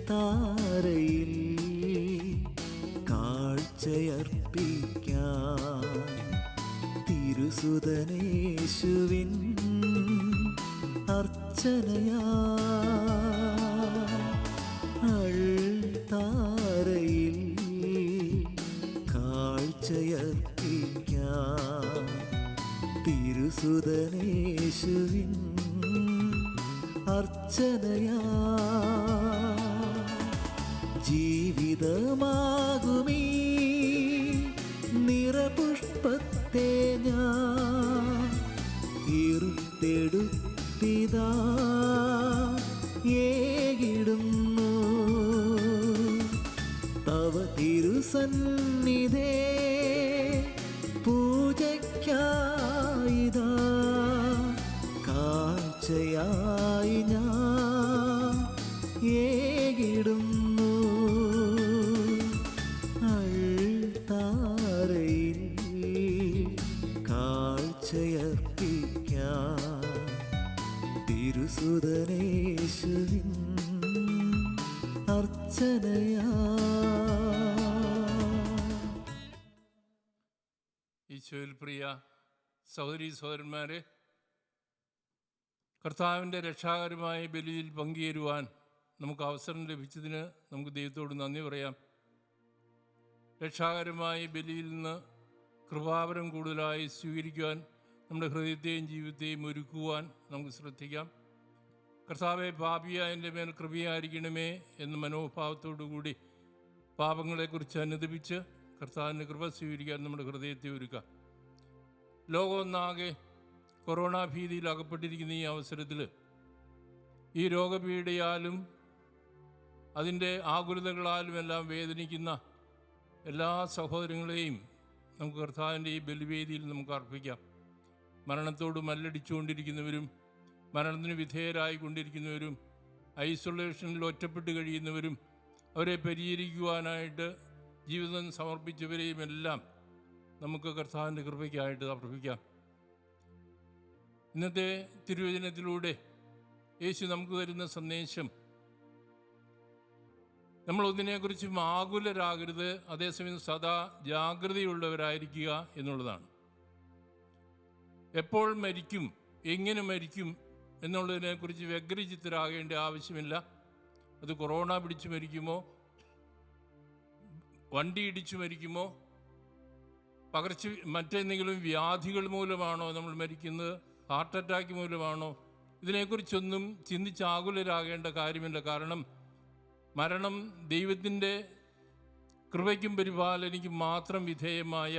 താരയിൽ കാഴ്ചയർപ്പിക്കാൻ തിരുസുതനേശുവിൻ അർച്ചനയാ താരയിൽ കാഴ്ചയർപ്പിക്കാൻ തിരുസുതനേശുവിൻ അർച്ചനയാ ജീവിതമാകുമീ നിറപുഷ്പത്തെ ഞാൻ ഇരുത്തെടുത്തിതാ ഏകിടുന്നു തവ തിരുസന്നിധേ പൂജയ്ക്കായിതാ കാഴ്ചയായി ഞാൻ ഏകിടുന്നു അൾത്താരയിൽ കാഴ്ചയർപ്പിക്കാൻ തിരുസുതനേശുവിൻ അർച്ചനയാ. ഈശോയിൽ പ്രിയ സഹോദരീ സഹോദരന്മാരെ, കർത്താവിൻ്റെ രക്ഷാകരമായ ബലിയിൽ പങ്കുചേരുവാൻ നമുക്ക് അവസരം ലഭിച്ചതിന് നമുക്ക് ദൈവത്തോട് നന്ദി പറയാം. രക്ഷാകരമായ ബലിയിൽ നിന്ന് കൃപാവരം കൂടുതലായി സ്വീകരിക്കുവാൻ നമ്മുടെ ഹൃദയത്തെയും ജീവിതത്തെയും ഒരുക്കുവാൻ നമുക്ക് ശ്രദ്ധിക്കാം. കർത്താവെ, പാപിയായ എൻ്റെ മേൽ കൃപയായിരിക്കണമേ എന്ന മനോഭാവത്തോടു കൂടി പാപങ്ങളെക്കുറിച്ച് അനുദപിച്ച് കർത്താവിൻ്റെ കൃപ സ്വീകരിക്കാൻ നമ്മുടെ ഹൃദയത്തെ ഒരുക്കാം. ലോകമൊന്നാകെ കൊറോണ ഭീതിയിൽ അകപ്പെട്ടിരിക്കുന്ന ഈ അവസരത്തിൽ ഈ രോഗപീഠയാലും അതിൻ്റെ ആകുലതകളാലുമെല്ലാം വേദനിക്കുന്ന എല്ലാ സഹോദരങ്ങളെയും നമുക്ക് കർത്താവിൻ്റെ ഈ ബലിവേദിയിൽ നമുക്ക് അർപ്പിക്കാം. മരണത്തോട് മല്ലടിച്ചുകൊണ്ടിരിക്കുന്നവരും മരണത്തിന് വിധേയരായിക്കൊണ്ടിരിക്കുന്നവരും ഐസൊലേഷനിൽ ഒറ്റപ്പെട്ട് കഴിയുന്നവരും അവരെ പരിഹരിക്കുവാനായിട്ട് ജീവിതം സമർപ്പിച്ചവരെയും എല്ലാം നമുക്ക് കർത്താവിൻ്റെ കൃപയ്ക്കായിട്ട് അർപ്പിക്കാം. ഇന്നത്തെ തിരുവചനത്തിലൂടെ യേശു നമുക്ക് തരുന്ന സന്ദേശം നമ്മൾ ഒന്നിനെക്കുറിച്ചും ആകുലരാകരുത്, അതേസമയം സദാ ജാഗ്രതയുള്ളവരായിരിക്കുക എന്നുള്ളതാണ്. എപ്പോൾ മരിക്കും, എങ്ങനെ മരിക്കും എന്നുള്ളതിനെക്കുറിച്ച് വ്യഗ്രചിത്തരാകേണ്ട ആവശ്യമില്ല. അത് കൊറോണ പിടിച്ച് മരിക്കുമോ, വണ്ടി ഇടിച്ചു മരിക്കുമോ, മറ്റെന്തെങ്കിലും വ്യാധികൾ മൂലമാണോ നമ്മൾ മരിക്കുന്നത്, ഹാർട്ട് അറ്റാക്ക് മൂലമാണോ, ഇതിനെക്കുറിച്ചൊന്നും ചിന്തിച്ചാകുലരാകേണ്ട കാര്യമില്ല. കാരണം മരണം ദൈവത്തിൻ്റെ കൃപയ്ക്കും പരിപാലനയ്ക്കും മാത്രം വിധേയമായ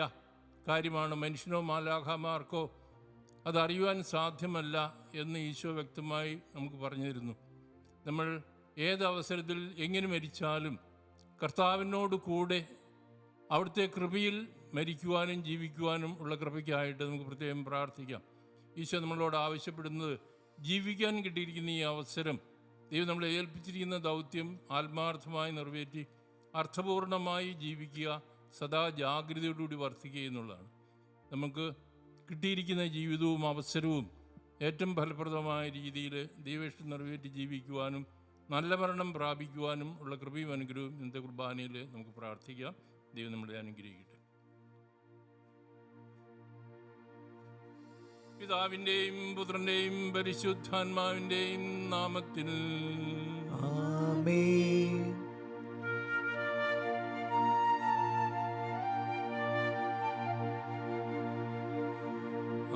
കാര്യമാണ്. മനുഷ്യനോ മാലാഖമാർക്കോ അതറിയുവാൻ സാധ്യമല്ല എന്ന് ഈശോ വ്യക്തമായി നമുക്ക് പറഞ്ഞു തരുന്നു. നമ്മൾ ഏതവസരത്തിൽ എങ്ങനെ മരിച്ചാലും കർത്താവിനോട് കൂടെ അവിടുത്തെ കൃപയിൽ മരിക്കുവാനും ജീവിക്കുവാനും ഉള്ള കൃപയ്ക്കായിട്ട് നമുക്ക് പ്രത്യേകം പ്രാർത്ഥിക്കാം. ഈശോ നമ്മളോട് ആവശ്യപ്പെടുന്നത് ജീവിക്കാൻ കിട്ടിയിരിക്കുന്ന ഈ അവസരം, ദൈവം നമ്മളെ ഏൽപ്പിച്ചിരിക്കുന്ന ദൗത്യം ആത്മാർത്ഥമായി നിറവേറ്റി അർത്ഥപൂർണമായി ജീവിക്കുക, സദാ ജാഗ്രതയോടുകൂടി വർദ്ധിക്കുക എന്നുള്ളതാണ്. നമുക്ക് കിട്ടിയിരിക്കുന്ന ജീവിതവും അവസരവും ഏറ്റവും ഫലപ്രദമായ രീതിയിൽ ദൈവേഷ്ടം നിറവേറ്റി ജീവിക്കുവാനും നല്ല മരണം പ്രാപിക്കുവാനും ഉള്ള കൃപയും അനുഗ്രഹവും ഇന്നത്തെ കുർബാനയിൽ നമുക്ക് പ്രാർത്ഥിക്കാം. ദൈവം നമ്മളെ അനുഗ്രഹിക്കട്ടെ. പിതാവിൻ്റെയും പുത്രൻ്റെയും പരിശുദ്ധാത്മാവിൻ്റെയും നാമത്തിൽ ആമേൻ.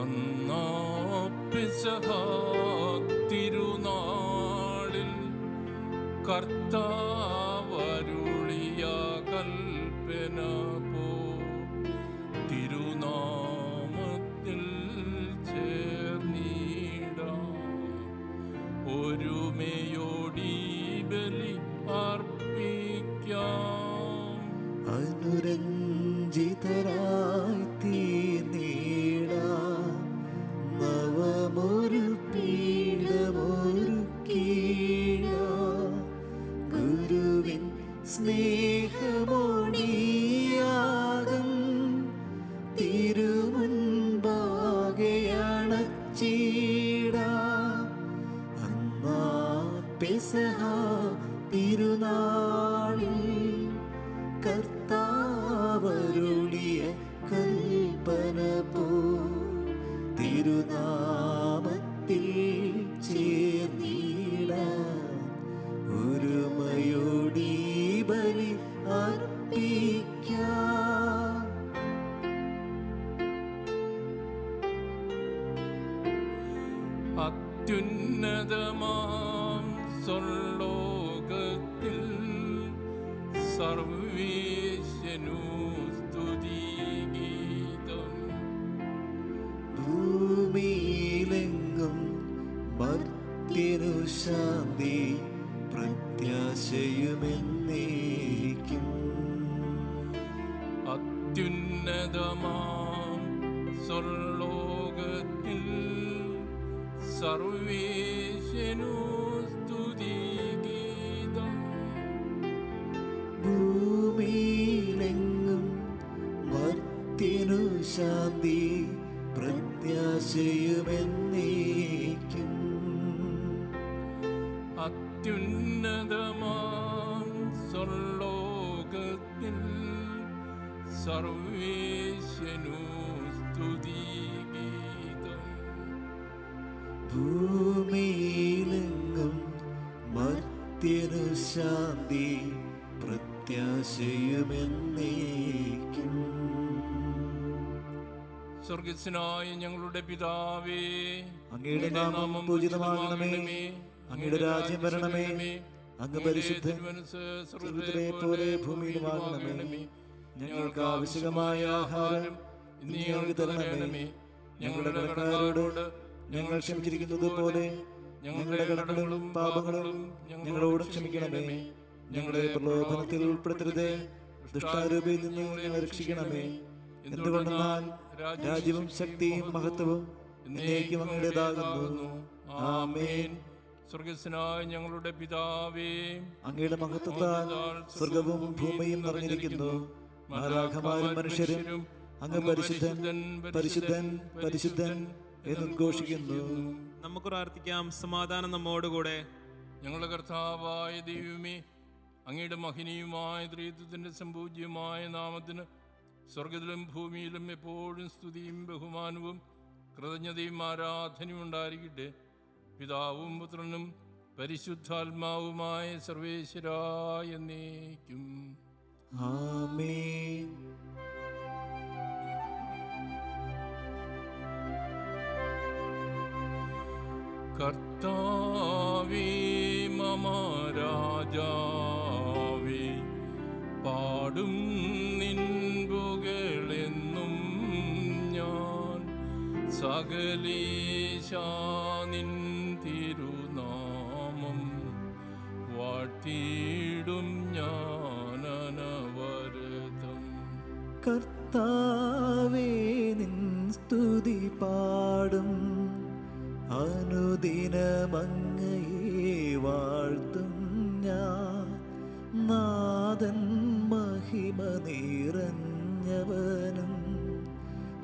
അന്നാ പെസഹ തിരുനാളിൽ കർത്താവരുളിയ കൽപ്പന പോ തിരുനാമത്തിൽ ചേർന്നിടാം. ഒരുമയോടി ബലി അർപ്പിക്കാം. അനുരഞ്ജിതരായി തീർന്നിടാം. നവമൊരു പീഠമൊരുക്കിടാം. ഗുരുവിൻ സ്നേഹമോടിയാകം തിരുമുൻപാകെ അണച്ചിടാം. അന്നാ പെസഹ തിരുനാളിൽ കർത്താവരുളിയ കൽപ്പന പോ തിരുനാമത്തിൽ ചേർന്നിടാൻ ഒരുമയോടീ ബലി അർപ്പിക്കാം. അത്യുന്നതമാം സ്വർലോകത്തിൽ സർവ്വേശ്വനു സ്തുതിഗീതം. ഭൂമിയിലെങ്ങും മർത്യനു ശാന്തി പ്രത്യാശയുമെന്നേക്കും. അത്യുന്നതമാം സ്വർലോകത്തിൽ സർവ്വേശ്വനു സ്തുതിഗീതം. ഭൂമിയിലെങ്ങും മർത്യനു ശാന്തി പ്രത്യാശയുമെന്നേക്കും. അത്യുന്നതമാം സ്വർലോകത്തിൽ സർവ്വേശ്വനു സ്തുതിഗീതം. ഭൂമിയിലെങ്ങും മർത്യനു ശാന്തി പ്രത്യാശയുമെന്നേക്കും. സ്വർഗസ്വനായ ഞങ്ങളുടെ പിതാവേ, അങ്ങയുടെ നാമം പൂജിതമാകണമേ. അങ്ങയുടെ രാജ്യം വരണമേ. അങ്ങ് പരിശുദ്ധൻ, സ്വർഗ്ഗത്തിലെ പോലെ ഭൂമിയിലുമാകണമേ. ഞങ്ങൾക്ക് ആവശ്യമായ ആഹാരം ഇന്ന് ഞങ്ങൾക്ക് തരണമേ. ഞങ്ങളുടെ കടക്കാരോട് ഞങ്ങൾ ക്ഷമിച്ചിരിക്കുന്നത് പോലെ ഞങ്ങളുടെ കടങ്ങളും പാപങ്ങളും ഞങ്ങളോട് ക്ഷമിക്കണമേ. ഞങ്ങളെ പ്രലോഭനത്തിൽ ഉൾപ്പെടുത്തരുതേ, ദുഷ്ടാരൂപയിൽ നിന്ന് ഞങ്ങളെ രക്ഷിക്കണമേ. എന്തുകൊണ്ടെന്നാൽ രാജ്യവും ശക്തിയും മഹത്വവും എന്നേക്കും അങ്ങയുടേതാകുന്നു. ആമേൻ. സ്വർഗസ്വനായ ഞങ്ങളുടെ പിതാവേ, അങ്ങയുടെ മഹത്വത്താൽ സ്വർഗവും ഭൂമിയും നിറഞ്ഞിരിക്കുന്നു. മാലാഖമാരും മനുഷ്യരും അങ്ങ് പരിശുദ്ധൻ പരിശുദ്ധൻ പരിശുദ്ധൻ എന്നുദ്ഘോഷിക്കുന്നു. നമുക്ക് പ്രാർത്ഥിക്കാം. സമാധാനം നമ്മോടുകൂടെ. ഞങ്ങളുടെ കർത്താവായ ദൈവമേ, അങ്ങയുടെ മഹിനീയമായ ത്രിത്വത്തിന്റെ സംപൂജ്യമായ നാമത്തിന് സ്വർഗത്തിലും ഭൂമിയിലും എപ്പോഴും സ്തുതിയും ബഹുമാനവും കൃതജ്ഞതയും ആരാധനയും ഉണ്ടായിരിക്കട്ടെ. പിതാവും പുത്രനും പരിശുദ്ധാത്മാവുമായ സർവേശ്വരായ എന്നേക്കും. ആമേൻ. കർത്താവേ മമ രാജാവേ, പാടും നിൻപുകളെന്നും ഞാൻ. സകലേശാ നിൻ തിരുനാമം വാഴ്ത്തിയിടും ഞാനനവരതം. കർത്താവേ നിൻ സ്തുതി പാടും, അനുദിനമങ്ങയെ വാഴ്ത്തും ഞാൻ. നാഥൻ മഹിമ നിറഞ്ഞവനും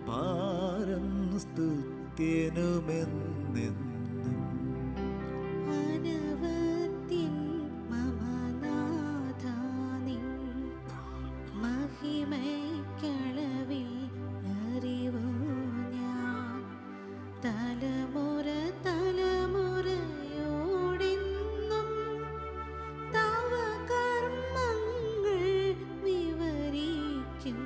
പാരം സ്തുത്യനുമെന്നെന്നും. അനവധ്യൻ മമ നാഥാ നിൻ മഹിമയ്ക്കളവിൽ അറിവു ഞാൻ. തലമുറ തലമുറയോടെന്നും തവ കർമ്മങ്ങൾ വിവരിക്കും.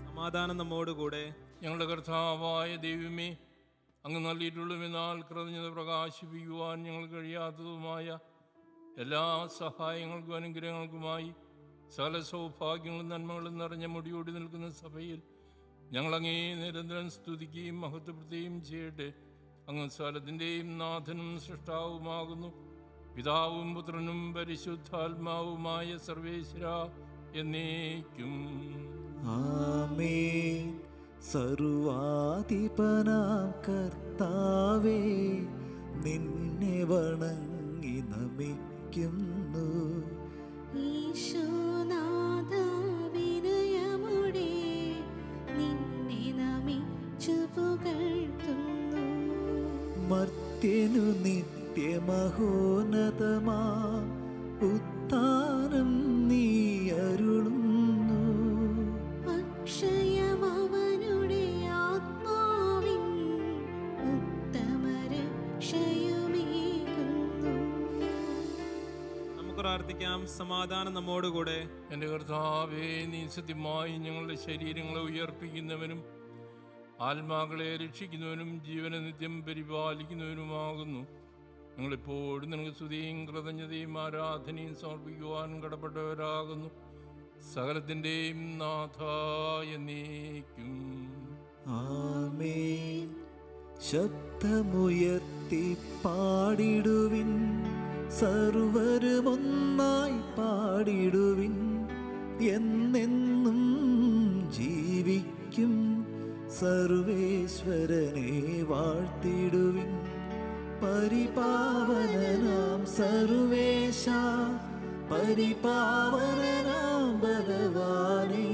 സമാധാനം നമ്മോടുകൂടെ. ഞങ്ങളുടെ കർത്താവായ ദൈവമേ, അങ്ങ് നൽകിയിട്ടുള്ളതിനാൽ കൃതജ്ഞത പ്രകാശിപ്പിക്കുവാൻ ഞങ്ങൾ കഴിയാത്തതുമായ എല്ലാ സഹായങ്ങൾക്കും അനുഗ്രഹങ്ങൾക്കുമായി സകല സൗഭാഗ്യങ്ങളും നന്മകളും നിറഞ്ഞ മുടിയോടി നിൽക്കുന്ന സഭയിൽ ഞങ്ങളങ്ങേ നിരന്തരം സ്തുതിക്കുകയും മഹത്വപ്പെടുത്തുകയും ചെയ്യട്ടെ. അങ്ങ് സകലത്തിൻ്റെയും നാഥനും സൃഷ്ടാവുമാകുന്നു. പിതാവും പുത്രനും പരിശുദ്ധാത്മാവുമായ സർവേശ്വരാ എന്നേക്കും. ആമേൻ. സർവാധിപനാം കർത്താവേ, നിന്നെ വണങ്ങി നമിക്കുന്നു. ഈശോനാഥ വിനയമോടെ നിന്നെ നമിച്ചു പുകഴ്ത്തുന്നു. മർത്യനു നിത്യ നിത്യമഹോന്നതമാ ഉത്ഥാനം നീ അരുളുന്നു. അക്ഷയമവനുടെ ആത്മാവിൻ ഉത്തമരക്ഷയുമേകുന്നു. നമുക്ക് പ്രാർത്ഥിക്കാം. സമാധാനം നമ്മോടുകൂടെ. എൻ്റെ കർത്താവേ, നീ സത്യമായി ഞങ്ങളുടെ ശരീരങ്ങളെ ഉയർപ്പിക്കുന്നവനും ആത്മാക്കളെ രക്ഷിക്കുന്നവനും ജീവനെ നിത്യം പരിപാലിക്കുന്നവനുമാകുന്നു. ഞങ്ങളെപ്പോഴും നിനക്ക് സ്തുതിയും കൃതജ്ഞതയും ആരാധനയും സമർപ്പിക്കുവാൻ കടപ്പെട്ടവരാകുന്നു. സകലത്തിൻ്റെയും നാഥായ നീക്കും. ആമേൻ. ശബ്ദമുയർത്തി പാടിടുവിൻ, സർവരുമൊന്നായി പാടിടുവിൻ. എന്നെന്നും ജീവിക്കും സർവേശ്വരനെ വാഴ്ത്തിടുവിൻ. പരിപാവനനാം സർവേശ, പരിപാവനനാം ഭഗവാനേ,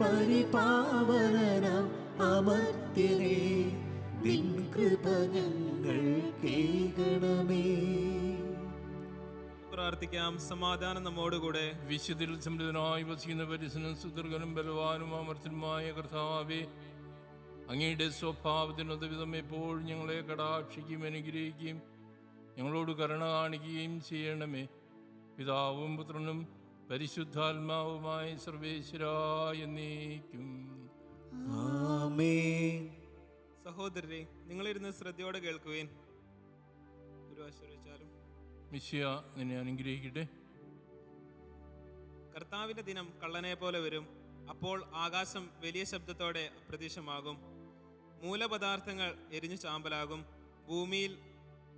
പരിപാവനനാം അമർത്യനേ, നിൻ കൃപ ഞങ്ങൾ കേൾക്കണമേ. പ്രാർത്ഥിക്കാം. സമാധാനം നമ്മോടുകൂടെ. വിശുദ്ധിൽ സമൃദ്ധനായി വസിക്കുന്ന പരിസനും സുദീർഘനും ബലവാനും അമർത്തനുമായ കർത്താവേ, അങ്ങയുടെ സ്വഭാവത്തിനൊത്ത വിധം എപ്പോഴും ഞങ്ങളെ കടാക്ഷിക്കുകയും അനുഗ്രഹിക്കുകയും ഞങ്ങളോട് കരുണ കാണിക്കുകയും ചെയ്യണമേ. പിതാവും പുത്രനും പരിശുദ്ധാത്മാവുമായ സർവേശ്വരായ എന്നേക്കും. ആമേൻ. സഹോദരരെ, നിങ്ങളിരുന്ന് ശ്രദ്ധയോടെ കേൾക്കുവേൻ. ഒരു ആശ്രയിച്ചാലും മിശിഹ നിന്നെ അനുഗ്രഹിക്കട്ടെ. കർത്താവിന്റെ ദിനം കള്ളനെ പോലെ വരും. അപ്പോൾ ആകാശം വലിയ ശബ്ദത്തോടെ അപ്രത്യക്ഷമാകും. മൂലപദാർത്ഥങ്ങൾ എരിഞ്ഞു ചാമ്പലാകും.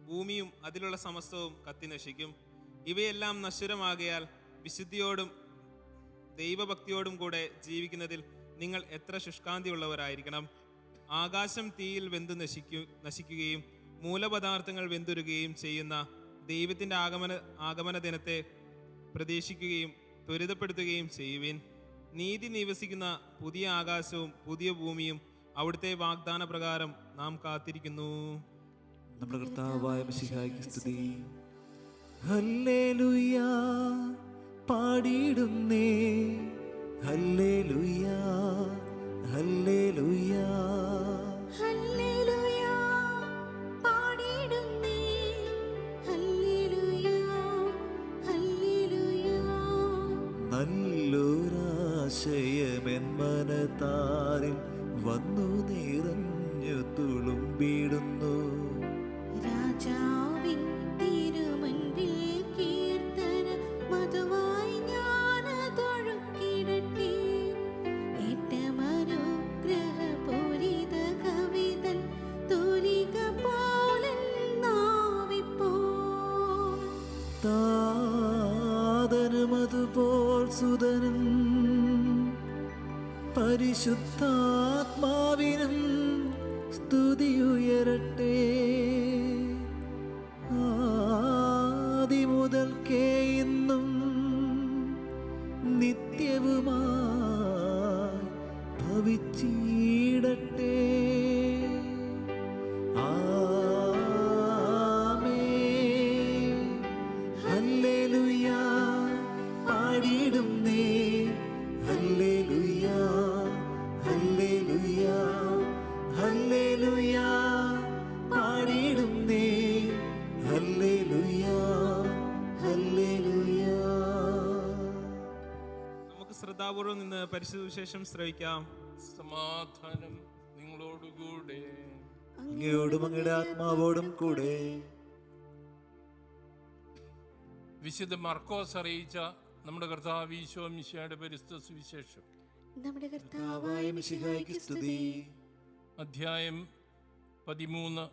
ഭൂമിയും അതിലുള്ള സമസ്തവും കത്തിനശിക്കും. ഇവയെല്ലാം നശ്വരമാകയാൽ വിശുദ്ധിയോടും ദൈവഭക്തിയോടും കൂടെ ജീവിക്കുന്നതിൽ നിങ്ങൾ എത്ര ശുഷ്കാന്തിയുള്ളവരായിരിക്കണം. ആകാശം തീയിൽ വെന്തു നശിക്കുകയും മൂലപദാർത്ഥങ്ങൾ വെന്തുരുകയും ചെയ്യുന്ന ദൈവത്തിൻ്റെ ആഗമന ദിനത്തെ പ്രതീക്ഷിക്കുകയും ത്വരിതപ്പെടുത്തുകയും ചെയ്യുവിൻ. നീതി നിവസിക്കുന്ന പുതിയ ആകാശവും പുതിയ ഭൂമിയും അവിടുത്തെ വാഗ്ദാന പ്രകാരം നാം കാത്തിരിക്കുന്നു. നമ്മുടെ കർത്താവായ മിശിഹായ്ക്ക് സ്തുതി. ഹല്ലേലൂയ പാടിയിടുന്നേ, ഹല്ലേലൂയ ഹല്ലേലൂയ ഹല്ലേലൂയ പാടിടുന്നേ, ഹല്ലേലൂയ ഹല്ലേലൂയ. നല്ലൊരാശയമെൻ മനതാരിൽ വന്നു നിറഞ്ഞു തുളുമ്പിടുന്നു. രാജാവിൻ തിരുമുൻപിൽ കീർത്തന മധുവായി ഞാനതൊഴുക്കിടട്ടെ. ഏറ്റമനുഗ്രഹപൂരിത കവിതൻ തൂലിക പോലൻ നാവിപ്പോൾ. താതനും അതുപോൽ സുതനും പരിശുദ്ധാത്മാവിനും സ്തുതിയുയരട്ടെ. ആദിമുതൽക്കേ ഇന്നും നിത്യവുമായി ഭവിച്ചിടട്ടെ. ആമേൻ. ഹല്ലേലൂയ പാടിടുന്നേ, ഹല്ലേലൂയ ഹല്ലേലൂയ ഹല്ലേലൂയ പാടിടുന്നേ, ഹല്ലേലൂയ ഹല്ലേലൂയ. നമുക്ക് ശ്രദ്ധാപൂർവം നിന്ന് പരിശുദ്ധ വിശേഷം ശ്രവിക്കാം. സമാധാനം നിങ്ങളോടുകൂടെ. അങ്ങയോടും അങ്ങയുടെ ആത്മാവോടും കൂടെ. വിശുദ്ധ മർക്കോസ് അറിയിച്ച നമ്മുടെ കർത്താവ് ഈശോ മിശിഹായുടെ പരിശുദ്ധ സുവിശേഷം നമ്മുടെ കർത്താവായ മിശിഹായ്ക്ക് സ്തുതി. അധ്യായം 13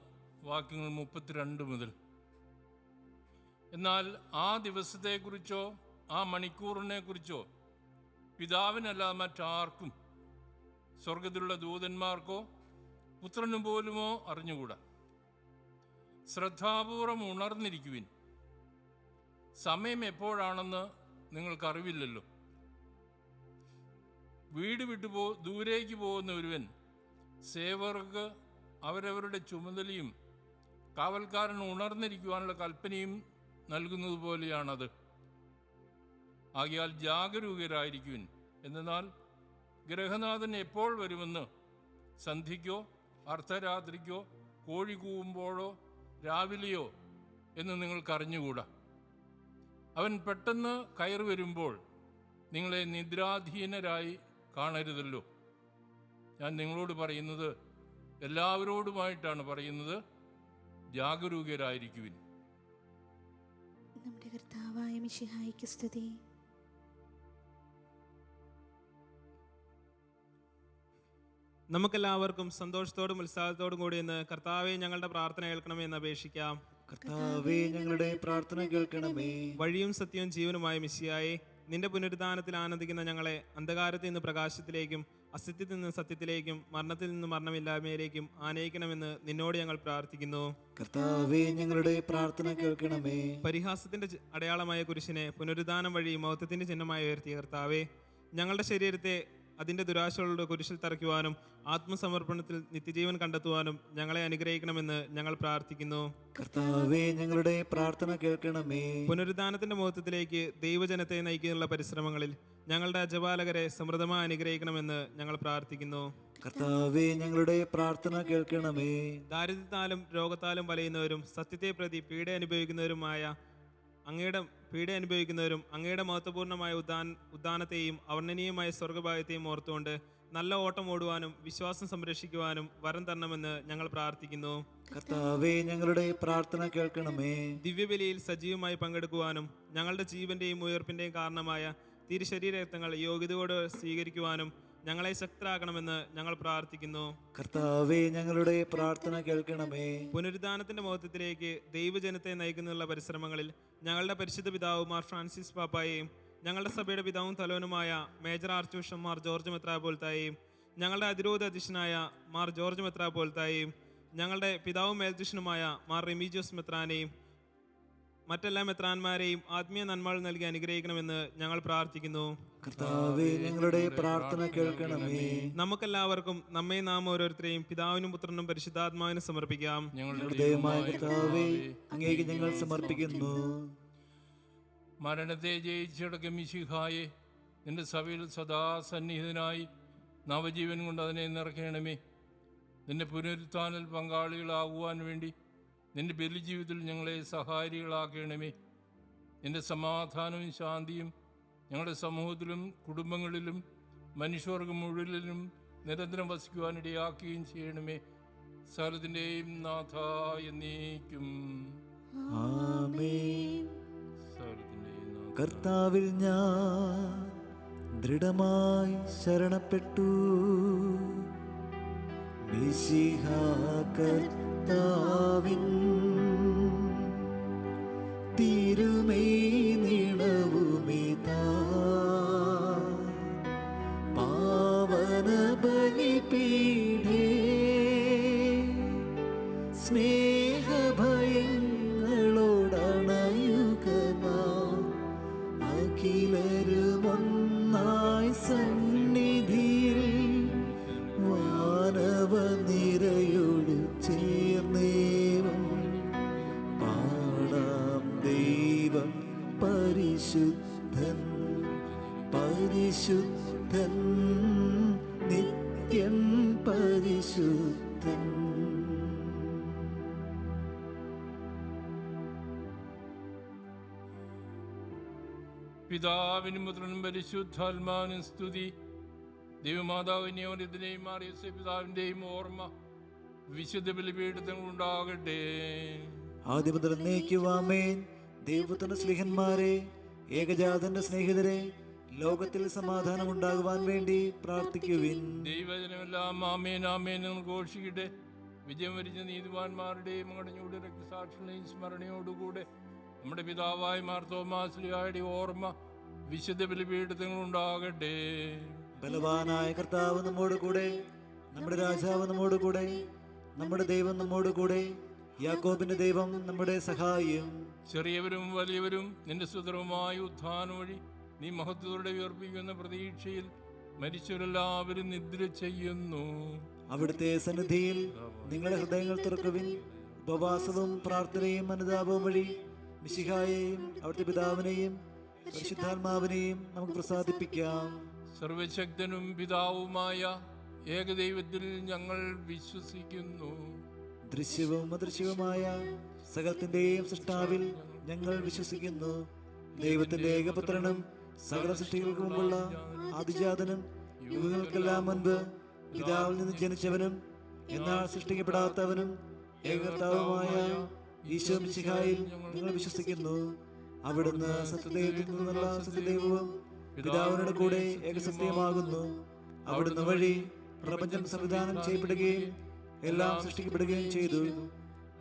വാക്യങ്ങൾ 32 മുതൽ. എന്നാൽ ആ ദിവസത്തെക്കുറിച്ചോ ആ മണിക്കൂറിനെ കുറിച്ചോ പിതാവിനല്ലാതെ മറ്റാർക്കും, സ്വർഗത്തിലുള്ള ദൂതന്മാർക്കോ പുത്രനു പോലുമോ അറിഞ്ഞുകൂടാ. ശ്രദ്ധാപൂർവം ഉണർന്നിരിക്കുവിൻ. സമയം എപ്പോഴാണെന്ന് നിങ്ങൾക്കറിവില്ലല്ലോ. വീട് വിട്ടു ദൂരേക്ക് പോകുന്ന ഒരുവൻ സേവകർക്ക് അവരവരുടെ ചുമതലയും കാവൽക്കാരൻ ഉണർന്നിരിക്കുവാനുള്ള കൽപ്പനയും നൽകുന്നത് പോലെയാണത്. ആകയാൽ ജാഗരൂകരായിരിക്കുവിൻ. എന്നാൽ ഗൃഹനാഥൻ എപ്പോൾ വരുമെന്ന് സന്ധ്യയ്ക്കോ അർദ്ധരാത്രിക്കോ കോഴി കൂവുമ്പോഴോ രാവിലെയോ എന്ന് നിങ്ങൾക്കറിഞ്ഞുകൂടാ. അവൻ പെട്ടെന്ന് കയറി വരുമ്പോൾ നിങ്ങളെ നിദ്രാധീനരായി കാണരുതല്ലോ. ഞാൻ നിങ്ങളോട് പറയുന്നത് എല്ലാവരോടുമായിട്ടാണ് പറയുന്നത്, ജാഗരൂകരായിരിക്കുവിൻ. നമ്മുടെ കർത്താവായ മിശിഹായ്ക്ക് സ്തുതി. നമുക്കെല്ലാവർക്കും സന്തോഷത്തോടും ഉത്സാഹത്തോടും കൂടി ഇന്ന് കർത്താവെ ഞങ്ങളുടെ പ്രാർത്ഥന കേൾക്കണമെന്ന് അപേക്ഷിക്കാം. കർത്താവേ, ഞങ്ങളുടെ പ്രാർത്ഥന കേൾക്കണമേ. വഴിയും സത്യവും ജീവനുമായ മിശിഹായെ, നിന്റെ പുനരുദ്ധാനത്തിൽ ആനന്ദിക്കുന്ന ഞങ്ങളെ അന്ധകാരത്തിൽ നിന്ന് പ്രകാശത്തിലേക്കും അസത്യത്തിൽ നിന്ന് സത്യത്തിലേക്കും മരണത്തിൽ നിന്ന് മരണമില്ലായ്മയിലേക്കും ആനയിക്കണമെന്ന് നിന്നോട് ഞങ്ങൾ പ്രാർത്ഥിക്കുന്നു. കർത്താവേ, ഞങ്ങളുടെ പ്രാർത്ഥന കേൾക്കണമേ. പരിഹാസത്തിന്റെ അടയാളമായ കുരിശിനെ പുനരുദ്ധാനം വഴി മഹത്വത്തിന്റെ ചിഹ്നമായി ഉയർത്തിയ കർത്താവെ, ഞങ്ങളുടെ ശരീരത്തെ അതിന്റെ ദുരാശകളുടെ കുരിശിൽ തറയ്ക്കുവാനും ആത്മസമർപ്പണത്തിൽ നിത്യജീവൻ കണ്ടെത്തുവാനും ഞങ്ങളെ അനുഗ്രഹിക്കണമെന്ന് ഞങ്ങൾ പ്രാർത്ഥിക്കുന്നു. കർത്താവേ, ഞങ്ങളുടെ പ്രാർത്ഥന കേൾക്കണമേ. പുനരുദ്ധാനത്തിന്റെ മഹത്വത്തിലേക്ക് ദൈവജനത്തെ നയിക്കാനുള്ള പരിശ്രമങ്ങളിൽ ഞങ്ങളുടെ അജപാലകരെ സമൃദ്ധമായി അനുഗ്രഹിക്കണമെന്ന് ഞങ്ങൾ പ്രാർത്ഥിക്കുന്നു. കർത്താവേ, ഞങ്ങളുടെ പ്രാർത്ഥന കേൾക്കണമേ. ദാരിദ്ര്യത്താലും രോഗത്താലും വലയുന്നവരും സത്യത്തെ പ്രതി പീഡ അനുഭവിക്കുന്നവരും അങ്ങയുടെ മഹത്വപൂർണ്ണമായ ഉദ്ധാനത്തെയും അവർണ്ണനീയമായ സ്വർഗഭാഗ്യത്തെയും ഓർത്തുകൊണ്ട് നല്ല ഓട്ടം ഓടുവാനും വിശ്വാസം സംരക്ഷിക്കുവാനും വരം തരണമെന്ന് ഞങ്ങൾ പ്രാർത്ഥിക്കുന്നു. കർത്താവേ, ഞങ്ങളുടെ പ്രാർത്ഥന കേൾക്കണമേ. ദിവ്യബലിയിൽ സജീവമായി പങ്കെടുക്കുവാനും ഞങ്ങളുടെ ജീവന്റെയും ഉയർപ്പിന്റെയും കാരണമായ തിരുശരീരരക്തങ്ങൾ യോഗ്യതയോടെ സ്വീകരിക്കുവാനും ഞങ്ങളെ ശക്തരാക്കണമെന്ന് ഞങ്ങൾ പ്രാർത്ഥിക്കുന്നു. കർത്താവേ, ഞങ്ങളുടെ പ്രാർത്ഥന കേൾക്കണമേ. പുനരുദ്ധാനത്തിന്റെ മഹത്വത്തിലേക്ക് ദൈവജനത്തെ നയിക്കുന്നതിനുള്ള പരിശ്രമങ്ങളിൽ ഞങ്ങളുടെ പരിശുദ്ധ പിതാവ് മാർ ഫ്രാൻസിസ് പാപ്പായെയും ഞങ്ങളുടെ സഭയുടെ പിതാവും തലവനുമായ മേജർ ആർച്ച് ബിഷപ്പ് മാർ ജോർജ് മെത്രാപ്പോലിത്തായെയും ഞങ്ങളുടെ അതിരൂപത അധ്യക്ഷനായ മാർ ജോർജ് മെത്രാപ്പോലിത്തായെയും ഞങ്ങളുടെ പിതാവും മേൽധ്യക്ഷനുമായ മാർ റെമീജിയോസ് മെത്രാനെയും മറ്റെല്ലാ മെത്രാന്മാരെയും ആത്മീയ നന്മകൾ നൽകി അനുഗ്രഹിക്കണമെന്ന് ഞങ്ങൾ പ്രാർത്ഥിക്കുന്നു. കർത്താവേ, ഞങ്ങളുടെ പ്രാർത്ഥന കേൾക്കണമേ. നമുക്കെല്ലാവർക്കും നാം ഓരോരുത്തരെയും പിതാവിനും പുത്രനും പരിശുദ്ധാത്മാവിനും സമർപ്പിക്കാം. ഞങ്ങളുടെ ദൈവമായ കർത്താവേ, അങ്ങേക്ക് ഞങ്ങൾ സമർപ്പിക്കുന്നു. മരണത്തെ ജയിച്ചടക്കം മിശിഹായെ, നിന്റെ സഭയിൽ സദാ സന്നിഹിതനായി നവജീവൻ കൊണ്ട് അതിനെ നിറയ്ക്കണമേ. നിന്റെ പുനരുത്ഥാനിൽ പങ്കാളികളാകുവാൻ വേണ്ടി നിന്റെ ബലിജീവിതത്തിൽ ഞങ്ങളെ സഹായികളാക്കണമേ. നിന്റെ സമാധാനവും ശാന്തിയും ഞങ്ങളുടെ സമൂഹത്തിലും കുടുംബങ്ങളിലും മനുഷ്യവർഗം മുഴുവനിലും നിരന്തരം വസിക്കുവാനിടയാക്കുകയും ചെയ്യണമേ. സകലത്തിൻ്റെയും നാഥ എന്നേക്കും. ആമേൻ. സകലത്തിൻ്റെയും നാഥ. കർത്താവിൽ ഞാൻ ദൃഢമായി ശരണപ്പെട്ടു. മിശിഹാ കർത്താവിൻ തിരുമേനി നിണവുമിതാ പാവന ബലിപീഠേ. സ്നേഹഭയങ്ങളോടണയുക നാം അഖിലരുമൊന്നായി സന്നിധിയിൽ വാനവ നിരയോട് ചേർന്നേവം പാടാം. ദൈവം പരിശുദ്ധൻ, പരിശുദ്ധൻ, നിത്യം പരിശുദ്ധൻ. പിതാവിനും പുത്രനും പരിശുദ്ധാത്മാവിനും സ്തുതി. ദൈവമാതാവിനെയും മാറിയ പിതാവിൻ്റെയും ഓർമ്മ വിശുദ്ധ ബലിപീഠങ്ങളുണ്ടാകട്ടെ. ആദ്യം മുതൽ എന്നേക്കുമാമേൻ. ദൈവപുത്രന്റെ സ്നേഹന്മാരെ, ഏകജാതന്റെ സ്നേഹിതരെ, ലോകത്തിൽ സമാധാനം ഉണ്ടാകുവാൻ വേണ്ടി പ്രാർത്ഥിക്കുവിൻ. ദൈവജനമെല്ലാം ആമേൻ ആമേൻ എന്ന് ഘോഷിക്കട്ടെ. വിജയം വരിച്ച നീതിമാന്മാരുടെയും അടഞ്ഞൂടെ രക്തസാക്ഷികളുടെയും സ്മരണയോടുകൂടെ നമ്മുടെ പിതാവായ മാർ തോമാശ്ലീഹായുടെ ഓർമ്മ വിശുദ്ധ ബലിപീഠങ്ങളുണ്ടാകട്ടെ. ബലവാനായ കർത്താവ് നമ്മോട് കൂടെ, നമ്മുടെ രാജാവ് നമ്മോട് കൂടെ, നമ്മുടെ ദൈവം നമ്മോട് കൂടെ, യാക്കോബിന്റെ ദൈവം നമ്മുടെ സഹായം. ചെറിയവരും വലിയവരും നിന്റെ സുതരവുമായ ഉത്ഥാനം വഴി നീ മഹത്വത്തോടെ ഉയർപ്പിക്കുന്ന പ്രതീക്ഷയിൽ മരിച്ചവരെല്ലാവരും നിദ്ര ചെയ്യുന്നു. അവിടുത്തെ സന്നിധിയിൽ നിങ്ങളുടെ ഹൃദയങ്ങൾ തുറക്കുവിൻ. ഉപവാസവും പ്രാർത്ഥനയും അനുതാപവും വഴി മിശിഹായെയും അവിടുത്തെ പിതാവിനെയും പരിശുദ്ധാത്മാവിനെയും നമുക്ക് പ്രസാദിപ്പിക്കാം. സർവശക്തനും പിതാവുമായ ഏകദൈവത്തിൽ ഞങ്ങൾ വിശ്വസിക്കുന്നു. ദൃശ്യവും അദൃശ്യവുമായ സകലത്തിന്റെയും സൃഷ്ടാവിൽ ഞങ്ങൾ വിശ്വസിക്കുന്നു. ദൈവത്തിന്റെ ഏകപുത്രനും സകല സൃഷ്ടികൾക്ക് മുമ്പുള്ള ആദിജാതനും യുഗങ്ങൾക്കെല്ലാം മുൻപ് പിതാവിൽ നിന്ന് ജനിച്ചവനും എന്നാൽ സൃഷ്ടിക്കപ്പെടാത്തവനും ഏകകർത്താവുമായ ഈശോ മിശിഹായിൽ ഞങ്ങൾ വിശ്വസിക്കുന്നു. അവിടുന്ന് സത്യദൈവത്തിൽ നിന്നുള്ള സത്യദൈവവും പിതാവിനോട് കൂടെ ഏകസത്യമാകുന്നു. അവിടുന്ന് വഴി പ്രപഞ്ചം സംവിധാനം ചെയ്യപ്പെടുകയും എല്ലാം സൃഷ്ടിക്കപ്പെടുകയും ചെയ്തു.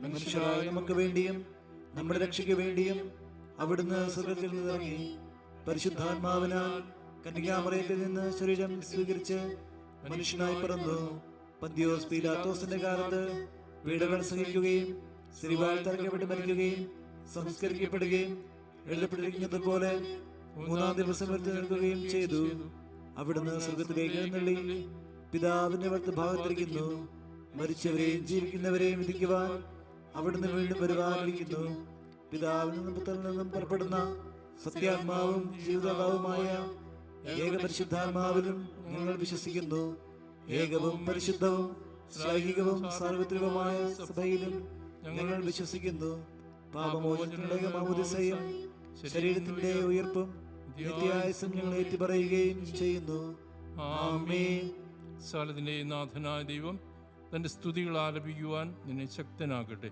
മനുഷ്യരായ നമുക്ക് വേണ്ടിയും നമ്മുടെ രക്ഷയ്ക്ക് വേണ്ടിയും അവിടുന്ന് സ്വർഗ്ഗത്തിൽ നിന്നിറങ്ങി പരിശുദ്ധാത്മാവിനാൽ കന്യകാമറിയത്തിൽ നിന്ന് ശരീരം സ്വീകരിച്ച് മനുഷ്യനായി പിറന്നു. പന്തിയോസ് പീലാത്തോസിന്റെ കാലത്ത് പീഡകൾ സഹിക്കുകയും സിരിവാൾ തറയ്ക്കപ്പെട്ട് മരിക്കുകയും സംസ്കരിക്കപ്പെടുകയും എഴുതപ്പെട്ടിരിക്കുന്നത് പോലെ മൂന്നാം ദിവസം ഉയർത്തെഴുന്നേൽക്കുകയും ചെയ്തു. അവിടുന്ന് സ്വർഗ്ഗത്തിലേക്ക് എഴുന്നള്ളി പിതാവിന്റെ വലത്തുഭാഗത്തിരിക്കുന്നു. മരിച്ചവരെയും ജീവിക്കുന്നവരെയും വിധിക്കുവാൻ അവിടുന്ന് വീണ്ടും വരുവാനിരിക്കുന്നു. പിതാവിൽ നിന്നും പുത്രനിൽ നിന്നും പുറപ്പെടുന്ന സത്യാത്മാവും ജീവിതാത്മാവുമായ ഏകപരിശുദ്ധാത്മാവിലും ഞങ്ങൾ വിശ്വസിക്കുന്നു. ഏകവും പരിശുദ്ധവും ശ്ലൈഹികവും സാർവത്രികവുമായ സഭയിലും ഞങ്ങൾ വിശ്വസിക്കുന്നു. പാപമോചനത്തിനുള്ള മാമോദിസയും ശരീരത്തിന്റെ ഉയർപ്പും നിത്യായുസ്സും ഞങ്ങൾ ഏറ്റുപറയുകയും ചെയ്യുന്നു. ആമേൻ. സകലത്തിന്റെ നാഥനായ ദൈവം തന്റെ സ്തുതികൾ ആലപിക്കുവാൻ നിന്നെ ശക്തനാകട്ടെ.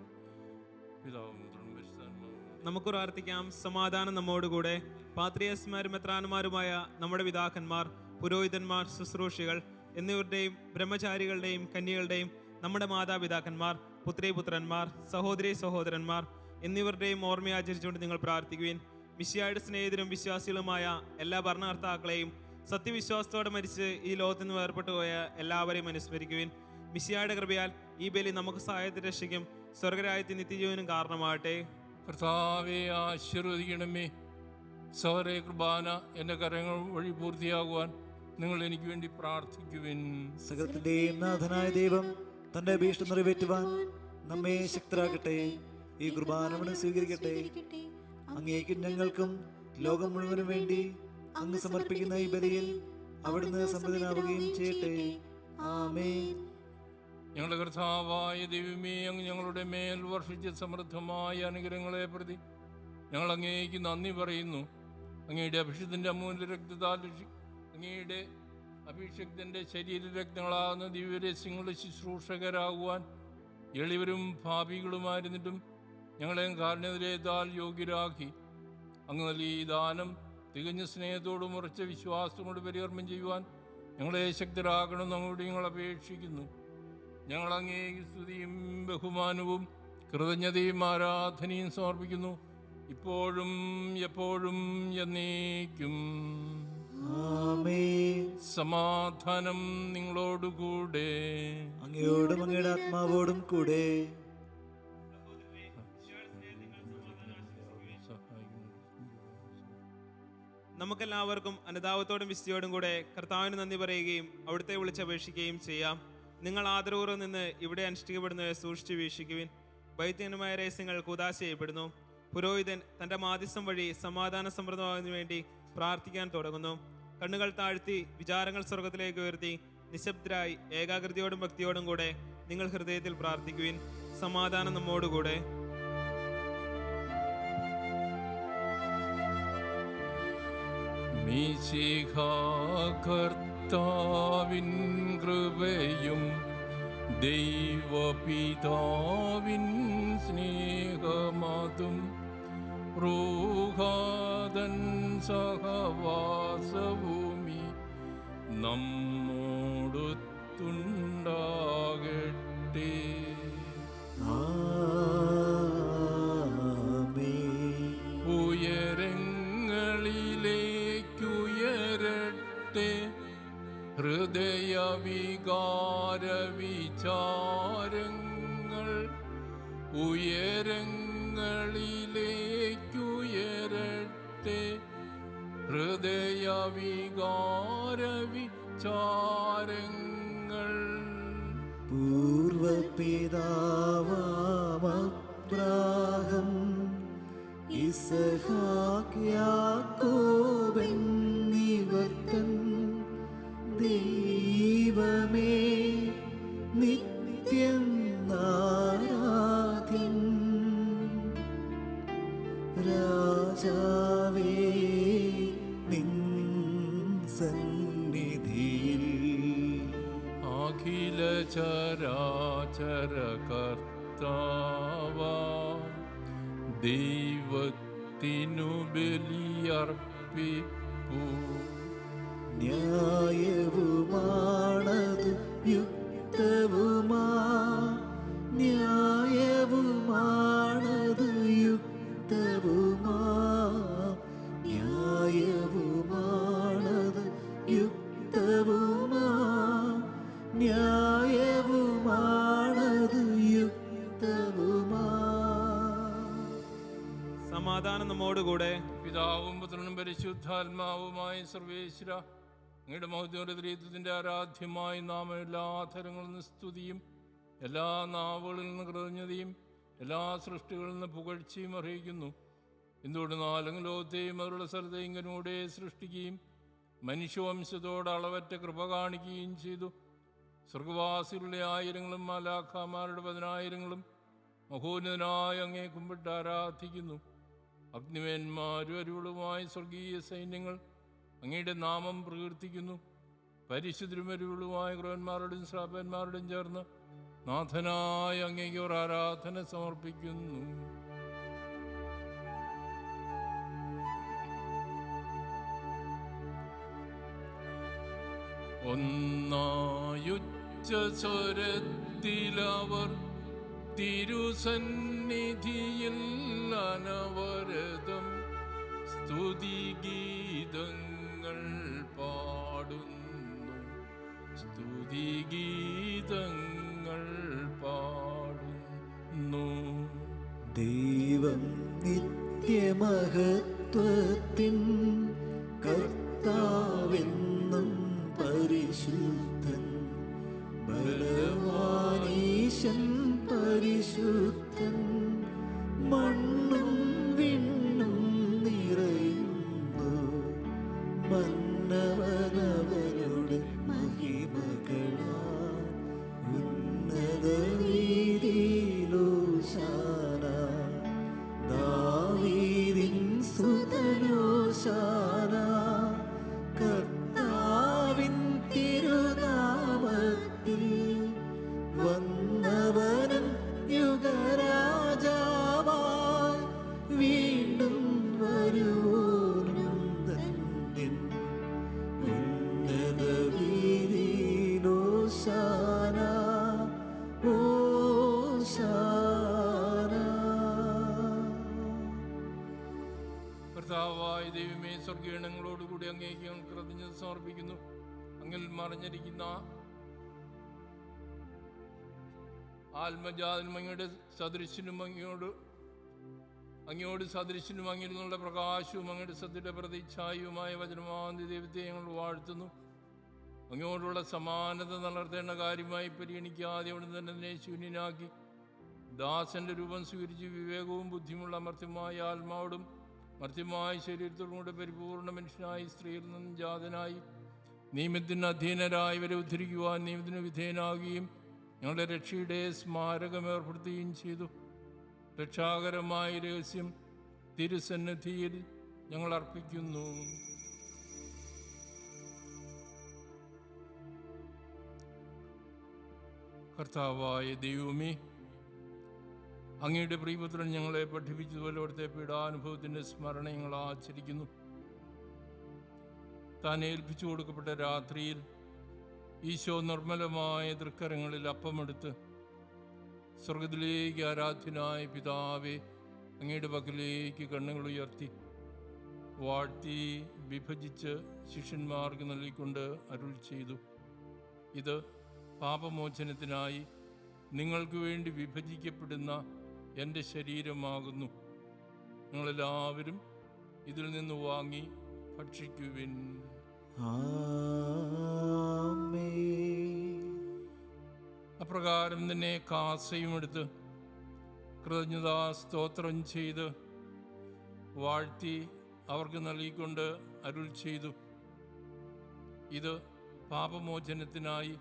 പിതാവും പുത്രനും പരിശുദ്ധാത്മാവും. നമുക്ക് പ്രാർത്ഥിക്കാം. സമാധാനം നമ്മോടുകൂടെ. പാത്രിയസ്മാരും മെത്രാന്മാരുമായ നമ്മുടെ പിതാക്കന്മാർ, പുരോഹിതന്മാർ, ശുശ്രൂഷികൾ എന്നിവരുടെയും ബ്രഹ്മചാരികളുടെയും കന്യകളുടെയും നമ്മുടെ മാതാപിതാക്കന്മാർ, പുത്രീപുത്രന്മാർ, സഹോദരി സഹോദരന്മാർ എന്നിവരുടെയും ഓർമ്മയാചരിച്ചുകൊണ്ട് നിങ്ങൾ പ്രാർത്ഥിക്കുവിൻ. മിശിഹായുടെ സ്നേഹിതരും വിശ്വാസികളുമായ എല്ലാ ഭരണകർത്താക്കളെയും സത്യവിശ്വാസത്തോടെ മരിച്ച് ഈ ലോകത്ത് നിന്ന് വേർപെട്ടു പോയ എല്ലാവരെയും അനുസ്മരിക്കുവിൻ. മിശിഹായുടെ കൃപയാൽ ഈ ബലി നമുക്ക് സഹായത്തിന് രക്ഷയ്ക്കും സ്വർഗരാജ്യത്തിന് നിത്യജീവനും കാരണമാകട്ടെ. കർത്താവെ ആശീർവദിക്കണമേ. സഹോദര കുർബാന എൻ്റെ കരങ്ങൾ വഴി പൂർത്തിയാകുവാൻ നിങ്ങൾ എനിക്ക് വേണ്ടി പ്രാർത്ഥിക്കുവിൻ. സകലത്തിന്റെയും നാഥനായ ദൈവം തന്റെ അഭീഷ്ടം നിറവേറ്റുവാൻ നമ്മെ ശക്തരാക്കട്ടെ. ഈ കുർബാന അവിടുന്ന് സ്വീകരിക്കട്ടെ. അങ്ങേക്കും ഞങ്ങൾക്കും ലോകം മുഴുവനും വേണ്ടി അങ്ങ് സമർപ്പിക്കുന്ന ഈ ബലിയിൽ അവിടുന്ന് സമൃദ്ധനാവുകയും ചെയ്യട്ടെ. ആമേൻ. ഞങ്ങളുടെ കർത്താവായ ദൈവമേ, അങ്ങ് ഞങ്ങളുടെ മേൽ വർഷിച്ച സമൃദ്ധമായ അനുഗ്രഹങ്ങളെ പ്രതി ഞങ്ങൾ അങ്ങേക്ക് നന്ദി പറയുന്നു. അങ്ങയുടെ അഭിഷേകത്തിൻ്റെ അമൂല്യ രക്തത്താൽ അങ്ങയുടെ അഭിഷേകത്തിൻ്റെ ശരീരരക്തങ്ങളാകുന്ന ദിവ്യരഹസ്യങ്ങളുടെ ശുശ്രൂഷകരാകുവാൻ എളിവരും ഭാവികളുമായിരുന്നിട്ടും ഞങ്ങളെ കാരണത്തിലേതാൽ യോഗ്യരാക്കി. അങ്ങ് നൽകിയ ഈ ദാനം തികഞ്ഞ സ്നേഹത്തോടും ഉറച്ച വിശ്വാസത്തോട് പരികർമ്മം ചെയ്യുവാൻ ഞങ്ങളെ ശക്തരാക്കണമെന്ന് അങ്ങോട്ട് ഞങ്ങൾ അപേക്ഷിക്കുന്നു. ഞങ്ങൾ അങ്ങേ സ്തുതിയും ബഹുമാനവും കൃതജ്ഞതയും ആരാധനയും സമർപ്പിക്കുന്നു, ഇപ്പോഴും എപ്പോഴും എന്നേക്കും. ആമേൻ. സമാധാനം നിങ്ങളോടുകൂടെ. അങ്ങയോടും അങ്ങയുടെ ആത്മാവോടും കൂടെ. നമുക്കെല്ലാവർക്കും അനുതാപത്തോടും വിശുദ്ധിയോടും കൂടെ കർത്താവിന് നന്ദി പറയുകയും അവിടുത്തെ വിളിച്ചപേക്ഷിക്കുകയും ചെയ്യാം. നിങ്ങൾ ആദരവൂറിൽ നിന്ന് ഇവിടെ അനുഷ്ഠിക്കപ്പെടുന്നവയെ സൂക്ഷിച്ച് വീക്ഷിക്കുവിൻ. വൈദ്യനുമായ രഹസ്യങ്ങൾ കൂദാശ ചെയ്യപ്പെടുന്നു. പുരോഹിതൻ തന്റെ മാധ്യസ്ഥം വഴി സമാധാന സമൃദ്ധമാകുന്നതിനു വേണ്ടി പ്രാർത്ഥിക്കാൻ തുടങ്ങുന്നു. കണ്ണുകൾ താഴ്ത്തി വിചാരങ്ങൾ സ്വർഗത്തിലേക്ക് ഉയർത്തി നിശബ്ദരായി ഏകാഗ്രതയോടും ഭക്തിയോടും കൂടെ നിങ്ങൾ ഹൃദയത്തിൽ പ്രാർത്ഥിക്കുവിൻ. സമാധാനം നമ്മോടുകൂടെ. കർത്താവിൻ കൃപയും ദൈവപിതാവിൻ സ്നേഹമാതും റൂഹാദൻ സഹവാസഭൂമി നമ്മോടൊത്തുണ്ടാകട്ടെ. ഉയരങ്ങളിലേക്കുയരട്ടെ ഹൃദയവികാര വിചാരങ്ങൾ, ഉയരങ്ങളിലേക്കുയരട്ടെ ഹൃദയവികാര വിചാരങ്ങൾ. പൂർവപിതാവാം കർത്താവാ ദൈവത്തിനു ബലിയർപ്പിപ്പൂ. ന്യായവുമാണത് യുക്തവുമാ, ന്യായവുമാണത് യുക്തവുമാ, ന്യായവുമാണത് യുക്തവുമാ, ന്യായവുമാണത് യുക്തവുമാ. സമാധാനം നമ്മോടുകൂടെ. പിതാവും പുത്രനും പരിശുദ്ധാത്മാവുമായ സർവേശ്വര, അങ്ങയുടെ മൗദ്യോരത്തിന്റെ ആരാധ്യമായി നാം എല്ലാ തരങ്ങളിൽ നിന്ന് സ്തുതിയും എല്ലാ നാവുകളിൽ നിന്ന് കൃതജ്ഞതയും എല്ലാ സൃഷ്ടികളിൽ നിന്ന് പുകഴ്ചയും അറിയിക്കുന്നു. എന്തുകൊണ്ട് നാലെങ്കിലും ലോകത്തെയും അവരുടെ സ്ഥലത്തെയും ഇങ്ങനൂടെ സൃഷ്ടിക്കുകയും മനുഷ്യവംശത്തോട് അളവറ്റ കൃപ കാണിക്കുകയും ചെയ്തു. സ്വർഗവാസികളുടെ ആയിരങ്ങളും മാലാഖമാരുടെ 10,000ങ്ങളും മഹോന്നതനായ അങ്ങേ കുമ്പിട്ട് ആരാധിക്കുന്നു. അഗ്നിവേന്മാരും അരുളുമായ സ്വർഗീയ സൈന്യങ്ങൾ അങ്ങയുടെ നാമം പ്രകീർത്തിക്കുന്നു. പരിശുദ്ധരും അരുളുമായ ക്രൂരന്മാരുടെയും ശ്രാപ്പന്മാരുടെയും ചേർന്ന് നാഥനായ അങ്ങേക്ക് ഒരു ആരാധന സമർപ്പിക്കുന്നു. ഒന്നായുച്ച സ്വരത്തിലവർ തിരുസന്നിധിയിൽ അനവരതം സ്തുതിഗീതങ്ങൾ പാടുന്നു, സ്തുതിഗീതങ്ങൾ പാടുന്നു. ദൈവം നിത്യമഹത്വത്തിൻ കർത്താവെന്നും പരിശുദ്ധൻ, ബലവാനീശൻ പരിശുദ്ധൻ, മണ്ണും വിണ്ണും നിറയുന്നു, മന്നവനവനുടെ മഹിമകളാൽ ഉന്നത വീതിയിലോശാന, ദാവീദിൻ സുതനോശാന, കർത്താവിൻ തിരുനാമത്തിൽ വന്നവനും യുഗരാജാവായി വീണ്ടും വരുവോനും ധന്യൻ, ഉന്നത വീതിയിലോശാന, ഓശാന. കർത്താവായ ദൈവമേ, സ്വർഗീയങ്ങളോടുകൂടി അങ്ങേക്ക് ഞങ്ങൾ കൃതജ്ഞത സമർപ്പിക്കുന്നു. അങ്ങിൽ മറിഞ്ഞിരിക്കുന്ന ആത്മജാതനും അങ്ങയുടെ സദൃശനും അങ്ങയോട് സദൃശനും അങ്ങിൽ നിന്നുള്ള പ്രകാശവും അങ്ങയുടെ സത്യയുടെ പ്രതീക്ഷായുമായ വചനമാന്തി ദൈവത്തെ ഞങ്ങൾ വാഴ്ത്തുന്നു. അങ്ങയോടുള്ള സമാനത നടത്തേണ്ട കാര്യമായി പരിഗണിക്കാതെ അവിടെ തന്നെ ശൂന്യനാക്കി ദാസന്റെ രൂപം സ്വീകരിച്ച് വിവേകവും ബുദ്ധിമുള്ള അമർത്യമായ ആത്മാവോടും മർത്യമായ ശരീരത്തോടും കൂടെ പരിപൂർണ മനുഷ്യനായി സ്ത്രീയിൽ നിന്നും ജാതനായി നിയമത്തിന് അധീനരായവരെ ഉദ്ധരിക്കുവാൻ നിയമത്തിന് വിധേയനാകുകയും ഞങ്ങളുടെ രക്ഷയുടെ സ്മാരകം ഏർപ്പെടുത്തുകയും ചെയ്തു. രക്ഷാകരമായ രഹസ്യം തിരുസന്നിധിയിൽ ഞങ്ങൾ അർപ്പിക്കുന്നു. കർത്താവായ ദൈവമേ, അങ്ങയുടെ പ്രിയപുത്രൻ ഞങ്ങളെ പഠിപ്പിച്ചതുപോലെ അവിടുത്തെ പീഡാനുഭവത്തിൻ്റെ സ്മരണ ഞങ്ങൾ ആചരിക്കുന്നു. താൻ ഏൽപ്പിച്ചു കൊടുക്കപ്പെട്ട രാത്രിയിൽ ഈശോ നിർമ്മലമായ തൃക്കരങ്ങളിൽ അപ്പമെടുത്ത് സ്വർഗത്തിലേക്ക് ആരാധ്യനായ പിതാവേ അങ്ങയുടെ പക്കലേക്ക് കണ്ണുകൾ ഉയർത്തി വാഴ്ത്തി വിഭജിച്ച് ശിഷ്യന്മാർക്ക് നൽകിക്കൊണ്ട് അരുൾ ചെയ്തു, ഇത് പാപമോചനത്തിനായി നിങ്ങൾക്ക് വേണ്ടി വിഭജിക്കപ്പെടുന്ന എൻ്റെ ശരീരമാകുന്നു. നിങ്ങളെല്ലാവരും ഇതിൽ നിന്ന് വാങ്ങി ഭക്ഷിക്കുവിൻ. അപ്രകാരം തന്നെ കാസയും എടുത്ത് കൃതജ്ഞതാ സ്തോത്രം ചെയ്ത് വാഴ്ത്തി അവർക്ക് നൽകിക്കൊണ്ട് അരുൾ ചെയ്തു, ഇത് പാപമോചനത്തിനായി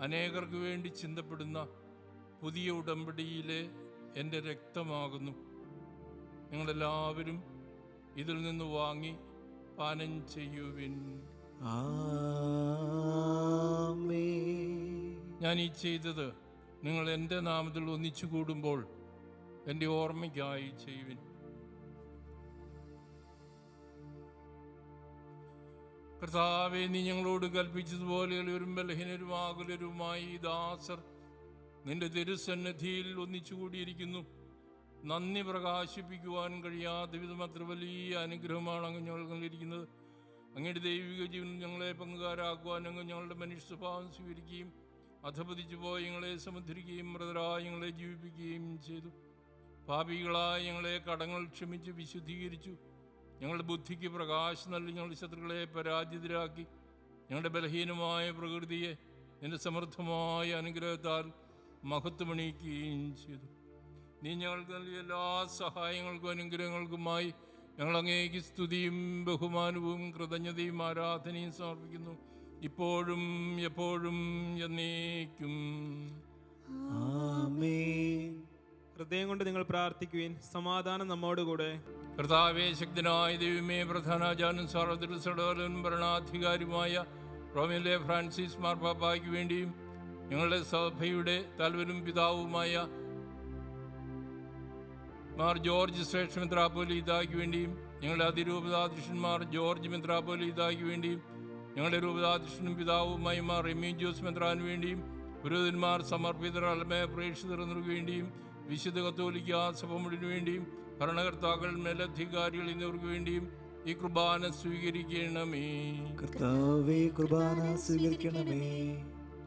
അനേകർക്ക് വേണ്ടി ചിന്തപ്പെടുന്ന പുതിയ ഉടമ്പടിയിലെ എൻ്റെ രക്തമാകുന്നു. നിങ്ങളെല്ലാവരും ഇതിൽ നിന്ന് വാങ്ങി പാനം ചെയ്യുവിൻ. ഞാൻ ഈ ചെയ്തത് നിങ്ങൾ എൻ്റെ നാമത്തിൽ ഒന്നിച്ചു കൂടുമ്പോൾ എൻ്റെ ഓർമ്മയ്ക്കായി ചെയ്യുവിൻ. കർത്താവേ, നീ ഞങ്ങളോട് കൽപ്പിച്ചതുപോലെ ഒരു ബലഹീനരും ആകുലരുമായി ഈ ദാസർ നിന്റെ തിരുസന്നിധിയിൽ ഒന്നിച്ചുകൂടിയിരിക്കുന്നു. നന്ദി പ്രകാശിപ്പിക്കുവാൻ കഴിയാത്ത വിധം അത്ര വലിയ അനുഗ്രഹമാണ് അങ്ങ് ഞങ്ങൾ കണ്ടിരിക്കുന്നത്. അങ്ങയുടെ ദൈവിക ജീവൻ ഞങ്ങളെ പങ്കുകാരാക്കുവാൻ അങ്ങ് ഞങ്ങളുടെ മനുഷ്യ സ്വഭാവം സ്വീകരിക്കുകയും അധപതിച്ചു പോയി ഞങ്ങളെ സമുദ്ധരിക്കുകയും മൃതരായി ഞങ്ങളെ ജീവിപ്പിക്കുകയും ചെയ്തു. പാപികളായ ഞങ്ങളെ കടങ്ങൾ ക്ഷമിച്ച് വിശുദ്ധീകരിച്ചു. ഞങ്ങളുടെ ബുദ്ധിക്ക് പ്രകാശം നൽകി ഞങ്ങളുടെ ശത്രുക്കളെ പരാജിതരാക്കി. ഞങ്ങളുടെ ബലഹീനമായ പ്രകൃതിയെ നിന്റെ സമൃദ്ധമായ അനുഗ്രഹത്താൽ മഹത്വമണിയിക്കുകയും ചെയ്തു. നീ ഞങ്ങൾക്ക് നൽകിയ എല്ലാ സഹായങ്ങൾക്കും അനുഗ്രഹങ്ങൾക്കുമായി ഞങ്ങൾ അങ്ങേക്ക് സ്തുതിയും ബഹുമാനവും കൃതജ്ഞതയും ആരാധനയും സമർപ്പിക്കുന്നു, ഇപ്പോഴും എപ്പോഴും എന്നേക്കും. ആമേൻ. ഹൃദയം കൊണ്ട് നിങ്ങൾ പ്രാർത്ഥിക്കുവിൻ. സമാധാനം നമ്മോടുകൂടെ. കർത്താവേ, ശക്തനായ ദൈവമേ, പ്രധാനാചാര്യനും സർവ്വതിരുസടവനും ഭരണാധികാരിയുമായ റോമിലെ ഫ്രാൻസിസ് മാർപ്പാപ്പായ്ക്ക് വേണ്ടിയും ഞങ്ങളുടെ സഭയുടെ തലവനും പിതാവുമായ മാർ ജോർജ് ശ്രേഷ്ഠ മെത്രാപ്പോലീത്തായ്ക്ക് വേണ്ടിയും ഞങ്ങളുടെ അതിരൂപതാധ്യക്ഷന്മാർ ജോർജ് മെത്രാപ്പോലീത്തായ്ക്ക് വേണ്ടിയും ഞങ്ങളുടെ രൂപതാധ്യക്ഷനും പിതാവുമായ മാർ റെമീജിയോസ് മെത്രാന് വേണ്ടിയും പുരോഹിതന്മാർ സമർപ്പിതർ അൽമേ പ്രേക്ഷിതർ എന്നിവർക്ക് വേണ്ടിയും വിശുദ്ധ കത്തോലിക്ക സഭ മുഴുവന് വേണ്ടിയും ഭരണകർത്താക്കൾ മേലധികാരികൾ എന്നിവർക്ക് വേണ്ടിയും ഈ കുർബാന സ്വീകരിക്കണമേ. കർത്താവേ, കുർബാന സ്വീകരിക്കണമേ.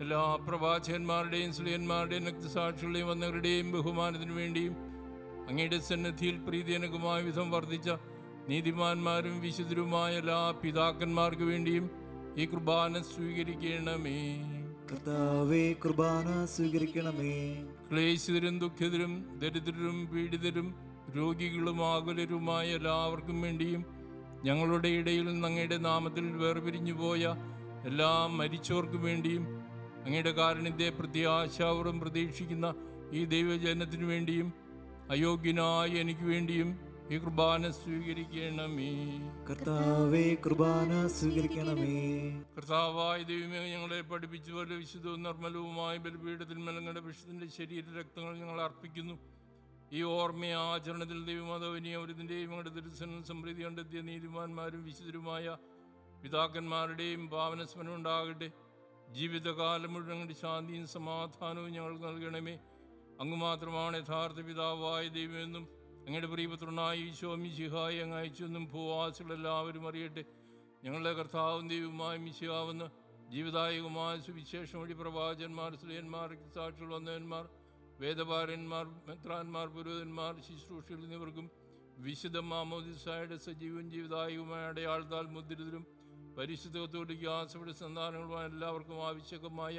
എല്ലാ പ്രവാചകന്മാരുടെയും സ്ത്രീയന്മാരുടെയും രക്തസാക്ഷികളുടെയും വന്നവരുടെയും ബഹുമാനത്തിനു വേണ്ടിയും അങ്ങയുടെ സന്നിധിയിൽ പ്രീതിജനകമായ വിധം വർദ്ധിച്ച നീതിമാന്മാരും വിശുദ്ധരുമായ എല്ലാ പിതാക്കന്മാർക്ക് വേണ്ടിയും ഈ കുർബാന സ്വീകരിക്കണമേ. കർത്താവേ, കുർബാന സ്വീകരിക്കണമേ. ക്ലേശിതരും ദുഃഖിതരും ദരിദ്രരും പീഡിതരും രോഗികളും ആകുലരുമായ എല്ലാവർക്കും വേണ്ടിയും ഞങ്ങളുടെ ഇടയിൽ അങ്ങയുടെ നാമത്തിൽ വേർപിരിഞ്ഞു പോയ എല്ലാ മരിച്ചവർക്കും വേണ്ടിയും അങ്ങയുടെ കാരുണ്യത്തെ പ്രത്യാശാപൂർവ്വം പ്രതീക്ഷിക്കുന്ന ഈ ദൈവജനത്തിനു വേണ്ടിയും അയോഗ്യനായ എനിക്ക് വേണ്ടിയും ഈ കുർബാന സ്വീകരിക്കണമേ. കർത്താവേ, കുർബാന സ്വീകരിക്കണമേ. കർത്താവായ ദൈവമേ, ഞങ്ങളെ പഠിപ്പിച്ച പോലെ വിശുദ്ധവും നിർമ്മലവുമായ ബലിപീഠത്തിൽ ഞങ്ങളുടെ വിശുദ്ധന്റെ ശരീര രക്തങ്ങൾ ഞങ്ങൾ അർപ്പിക്കുന്നു. ഈ ഓർമ്മയാചരണത്തിൽ ദൈവമതവനിയവരിതിൻ്റെയും ഞങ്ങളുടെ ദുരിതനും സമൃദ്ധി കണ്ടെത്തിയ നീതിമാന്മാരും വിശുദ്ധരുമായ പിതാക്കന്മാരുടെയും പാവനസ്മരണം ഉണ്ടാകട്ടെ. ജീവിതകാലം മുഴുവൻ ഞങ്ങളുടെ ശാന്തിയും സമാധാനവും ഞങ്ങൾക്ക് നൽകണമേ. അങ്ങ് മാത്രമാണ് യഥാർത്ഥ പിതാവായ ദൈവമെന്നും അങ്ങയുടെ പ്രിയപുത്രനായ ഈശോ മിശിഹായെ അങ്ങ് അയച്ചെന്നും ഭൂവാസികളെല്ലാവരും അറിയട്ടെ. ഞങ്ങളുടെ കർത്താവും ദൈവവുമായ മിശിഹാവുന്ന ജീവദായകമായ സുവിശേഷം വഴി പ്രവാചകന്മാർ, സ്ത്രീയന്മാർ, സാക്ഷികൾ, വന്നവന്മാർ, വേദപാരന്മാർ, മെത്രാന്മാർ, പുരോഹിതന്മാർ, ശുശ്രൂഷകൾ എന്നിവർക്കും വിശുദ്ധ മാമോദിസായുടെ സജീവവും ജീവദായകവുമായ അടയാളത്താൽ മുദ്രിതരും പരിശുദ്ധ കത്തോലിക്ക സഭയുടെ സന്താനങ്ങളുമായ എല്ലാവർക്കും ആവശ്യകമായ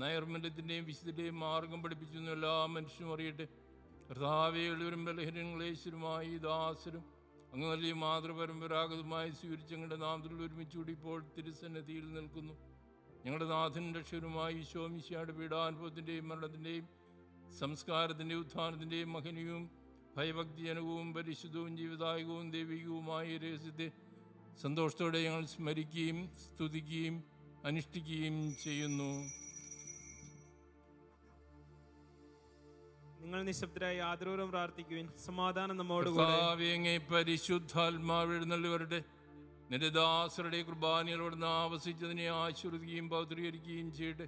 നൈർമല്യത്തിൻ്റെയും വിശുദ്ധിൻ്റെയും മാർഗം പഠിപ്പിച്ചിരുന്ന എല്ലാ മനുഷ്യരും അറിയട്ടെ. കർത്താവേ, എളിവരും ബലഹീനങ്ങളേശ്വരുമായി ദാസരും അങ്ങ് നൽകിയ മാതൃപരമ്പരാഗതമായി സ്വീകരിച്ച് ഞങ്ങളുടെ നാമത്തിൽ ഒരുമിച്ചുകൂടി ഇപ്പോൾ തിരുസന്നിധിയിൽ നിൽക്കുന്നു. ഞങ്ങളുടെ നാഥൻ രക്ഷകരുമായി ഈശോ മിശിഹായുടെ പീഡാനുഭവത്തിൻ്റെയും മരണത്തിൻ്റെയും സംസ്കാരത്തിൻ്റെയും ഉത്ഥാനത്തിൻ്റെയും മഹനീയവും ഭയഭക്തിജനകവും പരിശുദ്ധവും ജീവദായകവും ദൈവികവുമായ രഹസ്യത്തെ സന്തോഷത്തോടെ ഞങ്ങൾ സ്മരിക്കുകയും സ്തുതിക്കുകയും അനുഷ്ഠിക്കുകയും ചെയ്യുന്നു. നിങ്ങൾ നിശബ്ദരായി ആദരവോടും പ്രാർത്ഥിക്കുവിൻ. സമാധാനം നമ്മോടുകൂടെ. അങ്ങേ പരിശുദ്ധാത്മാവ് എഴുന്നള്ളി വരട്ടെ. നിന്റെ ദാസരുടെ കുർബാനകളോട് ആവസിച്ചതിനെ ആശീർവദിക്കുകയും പൗത്രീകരിക്കുകയും ചെയ്യട്ടെ.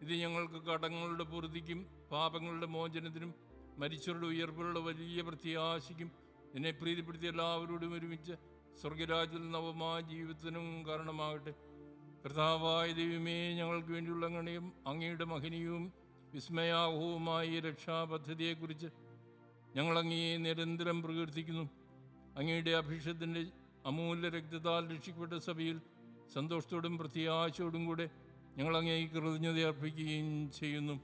ഇത് ഞങ്ങൾക്ക് കടങ്ങളുടെ പൂർത്തിക്കും പാപങ്ങളുടെ മോചനത്തിനും മരിച്ചവരുടെ ഉയർപ്പിലുള്ള വലിയ പ്രത്യാശയ്ക്കും നിന്നെ പ്രീതിപ്പെടുത്തിയ എല്ലാവരോടും ഒരുമിച്ച് സ്വർഗരാജ്യത്തിൽ നവമായ ജീവിതത്തിനും കാരണമാകട്ടെ. കർത്താവായ ദൈവമേ, ഞങ്ങൾക്ക് വേണ്ടിയുള്ള അങ്ങയുടെ മഹനീയവും വിസ്മയാവഹവുമായ ഈ രക്ഷാപദ്ധതിയെക്കുറിച്ച് ഞങ്ങൾ അങ്ങയെ നിരന്തരം പ്രകീർത്തിക്കുന്നു. അങ്ങയുടെ അഭിഷേകത്തിൻ്റെ അമൂല്യ രക്തത്താൽ രക്ഷിക്കപ്പെട്ട സഭയിൽ സന്തോഷത്തോടും പ്രത്യാശയോടും കൂടെ ഞങ്ങൾ അങ്ങേക്ക് കൃതജ്ഞത അർപ്പിക്കുകയും ചെയ്യുന്നു.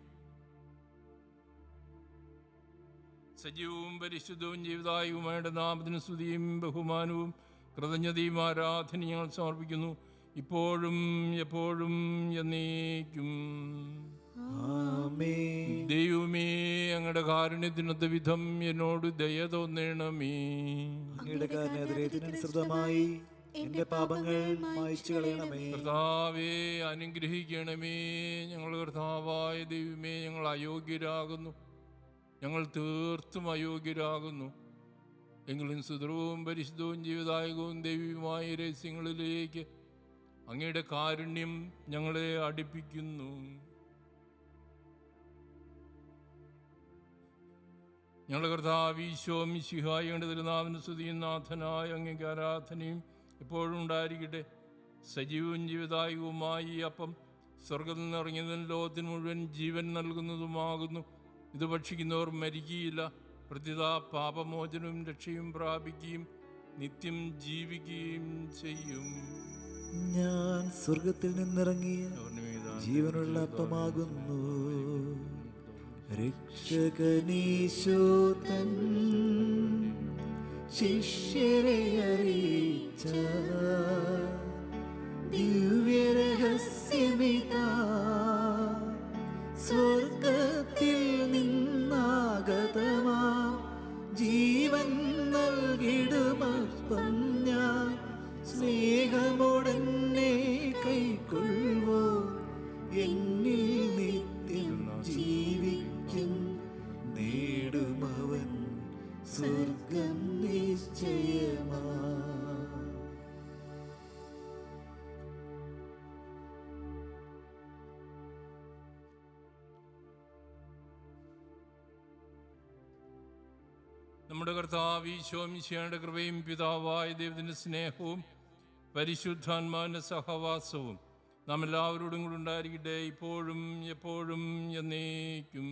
സജീവവും പരിശുദ്ധവും ജീവിതായുമായുടെ നാമത്തിന് സ്തുതിയും ബഹുമാനവും കൃതജ്ഞതയും ആരാധനയും ഞങ്ങൾ സമർപ്പിക്കുന്നു, ഇപ്പോഴും എപ്പോഴും എന്നേക്കും. ദൈവമേ, അങ്ങയുടെ കാരുണ്യത്തിനൊത്ത വിധം എന്നോട് ദയ തോന്നണമേ. അങ്ങയുടെ കാരുണ്യത്തിനനുസൃതമായി എന്റെ പാപങ്ങൾ മായ്ച്ചു കളയണമേ. കർത്താവെ അനുഗ്രഹിക്കണമേ. ഞങ്ങൾ കർത്താവായ ദൈവമേ, ഞങ്ങൾ അയോഗ്യരാകുന്നു, ഞങ്ങൾ തീർത്തും അയോഗ്യരാകുന്നു. എങ്കിലും സുദൃഢവും പരിശുദ്ധവും ജീവദായകവും ദൈവവുമായ രഹസ്യങ്ങളിലേക്ക് അങ്ങയുടെ കാരുണ്യം ഞങ്ങളെ അടുപ്പിക്കുന്നു. ഞങ്ങളുടെ കർത്താവ് ഈശോ മിശിഹായുടെ തിരുനാമത്തിന് സ്തുതിയും നാഥനായ അങ്ങേക്ക് ആരാധനയും എപ്പോഴും ഉണ്ടായിരിക്കട്ടെ. സജീവവും ജീവദായകവുമായി ഈ അപ്പം സ്വർഗത്തിൽ നിന്നിറങ്ങിയതും ലോകത്തിന് മുഴുവൻ ജീവൻ നൽകുന്നതുമാകുന്നു. ഇത് ഭക്ഷിക്കുന്നവർ മരിക്കുകയില്ല, പ്രത്യുത പാപമോചനവും രക്ഷയും പ്രാപിക്കുകയും നിത്യം ജീവിക്കുകയും ചെയ്യും. ഞാൻ സ്വർഗത്തിൽ നിന്നിറങ്ങിയ ജീവനുള്ള അപ്പമാകുന്നു. രക്ഷകനീശോ തൻ ശിഷ്യരെ അറിയിച്ച ദിവ്യരഹസ്യമിതാ, സ്വർഗത്തിൽ നിന്നാഗതമാ ജീവൻ നൽകിടുമപ്പം ഞാൻ. സ്നേഹമോടെന്നെ കൈക്കൊള്ളുവോ, എന്നിൽ നിത്യം ജീവിക്കും. നേടുമവൻ സ്വർഗം നിശ്ചയമാ. നമ്മുടെ കർത്താവ് ഈശോ മിശിഹായുടെ കൃപയും പിതാവായ ദൈവത്തിൻ്റെ സ്നേഹവും പരിശുദ്ധാത്മാവിൻ്റെ സഹവാസവും നാം എല്ലാവരോടും കൂടെ ഉണ്ടായിരിക്കട്ടെ, ഇപ്പോഴും എപ്പോഴും എന്നേക്കും.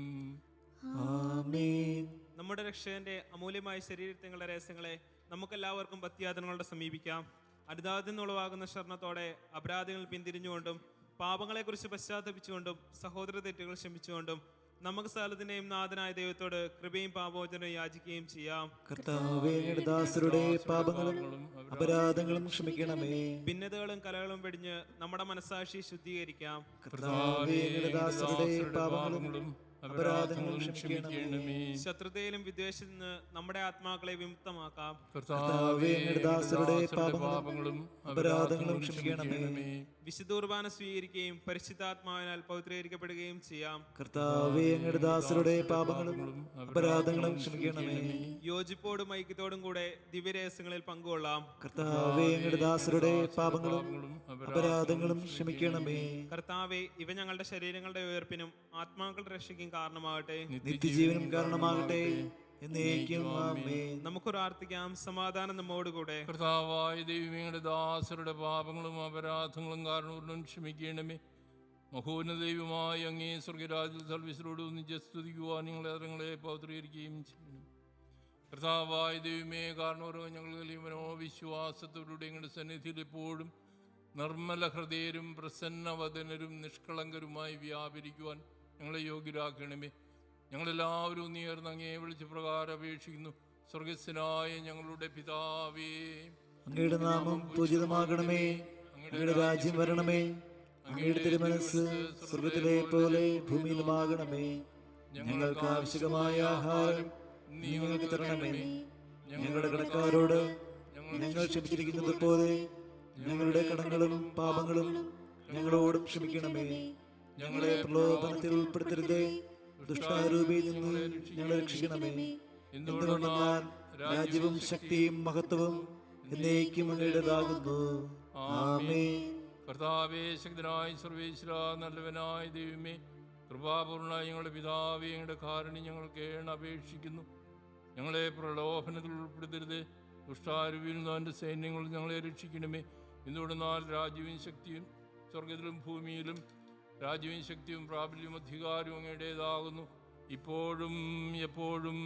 ആമേൻ. നമ്മുടെ രക്ഷകന്റെ അമൂല്യമായ ശരീരത്തിങ്ങളുടെ രഹസ്യങ്ങളെ നമുക്കെല്ലാവർക്കും ഭക്തിയാദനങ്ങളോടെ സമീപിക്കാം. അനുതാപത്തിൽ നിന്നുളവാകുന്ന ശരണത്തോടെ അപരാധങ്ങൾ പിന്തിരിഞ്ഞുകൊണ്ടും പാപങ്ങളെക്കുറിച്ച് പശ്ചാത്തപിച്ചുകൊണ്ടും സഹോദര തെറ്റുകൾ ക്ഷമിച്ചുകൊണ്ടും നമുക്ക് സ്ഥലത്തിന്റെയും നാഥനായ ദൈവത്തോട് കൃപയും പാപമോചനവും യാചിക്കുകയും ചെയ്യാം. കർത്താവേ, അങ്ങയുടെ ദാസരുടെ പാപങ്ങളും അപരാധങ്ങളും ക്ഷമിക്കണമേ. ഭിന്നതകളും കലകളും വെടിഞ്ഞ് നമ്മുടെ മനസ്സാക്ഷി ശുദ്ധീകരിക്കാം. കർത്താവേ, അങ്ങയുടെ ദാസരുടെ പാപങ്ങളും അപരാധങ്ങളും ക്ഷമിക്കണമേ. ശത്രുതയിലും വിദ്വേഷത്തിൽ നിന്ന് നമ്മുടെ ആത്മാക്കളെ വിമുക്തമാക്കാം. കർത്താവേ, അങ്ങയുടെ ദാസരുടെ പാപങ്ങളും അപരാധങ്ങളും ക്ഷമിക്കണമേ. വിശുദ്ധ കുർബാന സ്വീകരിക്കുകയും പരിശുദ്ധാത്മാവിനാൽ പവിത്രീകരിക്കപ്പെടുകയും ചെയ്യാം. കർത്താവേ, അങ്ങയുടെ ദാസരുടെ പാപങ്ങളും അപരാധങ്ങളും ക്ഷമിക്കണമേ. യോജിപ്പോടും ഐക്യത്തോടും കൂടെ ദിവ്യരഹസ്യങ്ങളിൽ പങ്കുകൊള്ളാം. കർത്താവേ, അങ്ങയുടെ ദാസരുടെ പാപങ്ങളും അപരാധങ്ങളും ക്ഷമിക്കണമേ. കർത്താവെ, ഇവ ഞങ്ങളുടെ ശരീരങ്ങളുടെ ഉയർപ്പിനും ആത്മാക്കളുടെ രക്ഷയ്ക്കും കാരണമാകട്ടെ, നിത്യജീവനും കാരണമാകട്ടെ, എന്നേക്കും ആമേൻ. നമുക്ക് പ്രാർത്ഥിക്കാം. സമാധാനം നമ്മോടുകൂടെ. കർത്താവായ ദൈവങ്ങളുടെ ദാസരുടെ പാപങ്ങളും അപരാധങ്ങളും കാരണവും ക്ഷമിക്കണമേ. മഹോന്നത ദൈവമായ അങ്ങേ സ്വർഗരാജ്യത്തിൽ സർവീസിലോട് ഒന്നിച്ച് സ്തുതിക്കുവാൻ നിങ്ങളെ അതങ്ങളെ പൗത്രീകരിക്കുകയും ചെയ്യണം. കർത്താവായ ദൈവമേ, കാരണവരോ ഞങ്ങൾ മനോവിശ്വാസത്തോടുകൂടി ഞങ്ങളുടെ സന്നിധിയിൽ എപ്പോഴും നിർമ്മല ഹൃദയരും പ്രസന്നവദനരും നിഷ്കളങ്കരുമായി വ്യാപരിക്കുവാൻ ഞങ്ങളെ യോഗ്യരാക്കണമേ. ഞങ്ങളെല്ലാവരും നീർന്ന് അങ്ങേ വിളിച്ച പ്രകാരം അപേക്ഷിക്കുന്നു. സ്വർഗസ്ഥനായ ഞങ്ങളുടെ പിതാവേ, അങ്ങയുടെ നാമം പൂജിതമാകണമേ. അങ്ങയുടെ രാജ്യം വരണമേ. അങ്ങയുടെ തിരുമനസ് സ്വർഗത്തിലെ പോലെ ഭൂമിയിലുമാകണമേ. ഞങ്ങൾക്ക് ആവശ്യമായ ആഹാരം നീ ഞങ്ങൾക്ക് തരണമേ. ഞങ്ങളുടെ കടക്കാരോട് ഞങ്ങൾ ക്ഷമിച്ചിരിക്കുന്നത് പോലെ ഞങ്ങളുടെ കടങ്ങളും പാപങ്ങളും ഞങ്ങളോടും ക്ഷമിക്കണമേ. ഞങ്ങളെ പ്രലോഭനത്തിൽ ഉൾപ്പെടുത്തരുതേ, ദുഷ്ടാരൂപിയിൽ നിന്ന് ഞങ്ങളെ രക്ഷിക്കണമേ. എന്തുകൊണ്ടെന്നാൽ രാജ്യവും ശക്തിയും മഹത്വവും എന്നേക്കും അങ്ങയുടേതാകുന്നു. ആമേൻ. കർത്താവേ, ശക്തനായ സർവേശ്വര, നല്ലവനായ ദൈവമേ, കൃപാപൂർണനായ ഞങ്ങളുടെ പിതാവേ, ഞങ്ങളുടെ കാരുണ്യം ഞങ്ങൾ അപേക്ഷിക്കുന്നു. ഞങ്ങളെ പ്രലോഭനത്തിൽ ഉൾപ്പെടുത്തരുത്, ദുഷ്ടാരൂപിയിൽ നിന്ന് അവൻ്റെ സൈന്യങ്ങൾ ഞങ്ങളെ രക്ഷിക്കണമേ. എന്തുകൊണ്ടെന്നാൽ രാജ്യവും ശക്തിയും സ്വർഗത്തിലും ഭൂമിയിലും രാജ്യവും ശക്തിയും പ്രാബല്യവും അധികാരവും അങ്ങയുടേതാകുന്നു, ഇപ്പോഴും എപ്പോഴും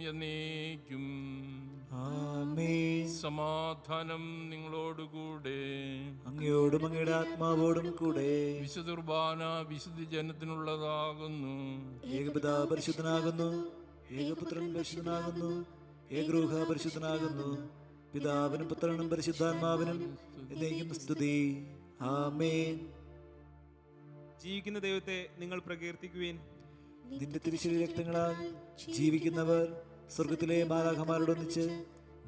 എന്നേക്കും. ആമേൻ. സമാധാനം നിങ്ങളോടുകൂടെ, അങ്ങയോടും അങ്ങയുടെ ആത്മാവോടും കൂടെ. വിശുദ്ധ കുർബാന വിശുദ്ധ ജനത്തിനുള്ളതാകുന്നു. ഏകപിതാ പരിശുദ്ധനാകുന്നു, ഏകപുത്രൻ പരിശുദ്ധനാകുന്നു, ഏകരൂഹ പരിശുദ്ധനാകുന്നു. പിതാവിനും പുത്രനും പരിശുദ്ധാത്മാവിനും എന്നേക്കും സ്തുതി. ആമേൻ. ജീവിക്കുന്ന ദൈവത്തെ നിങ്ങൾ പ്രകീർത്തിക്കുവിൻ. നിന്റെ തിരുശരീര രക്തങ്ങളാൽ ജീവിക്കുന്നവർ സ്വർഗത്തിലെ മാലാഖമാരോടൊന്നിച്ച്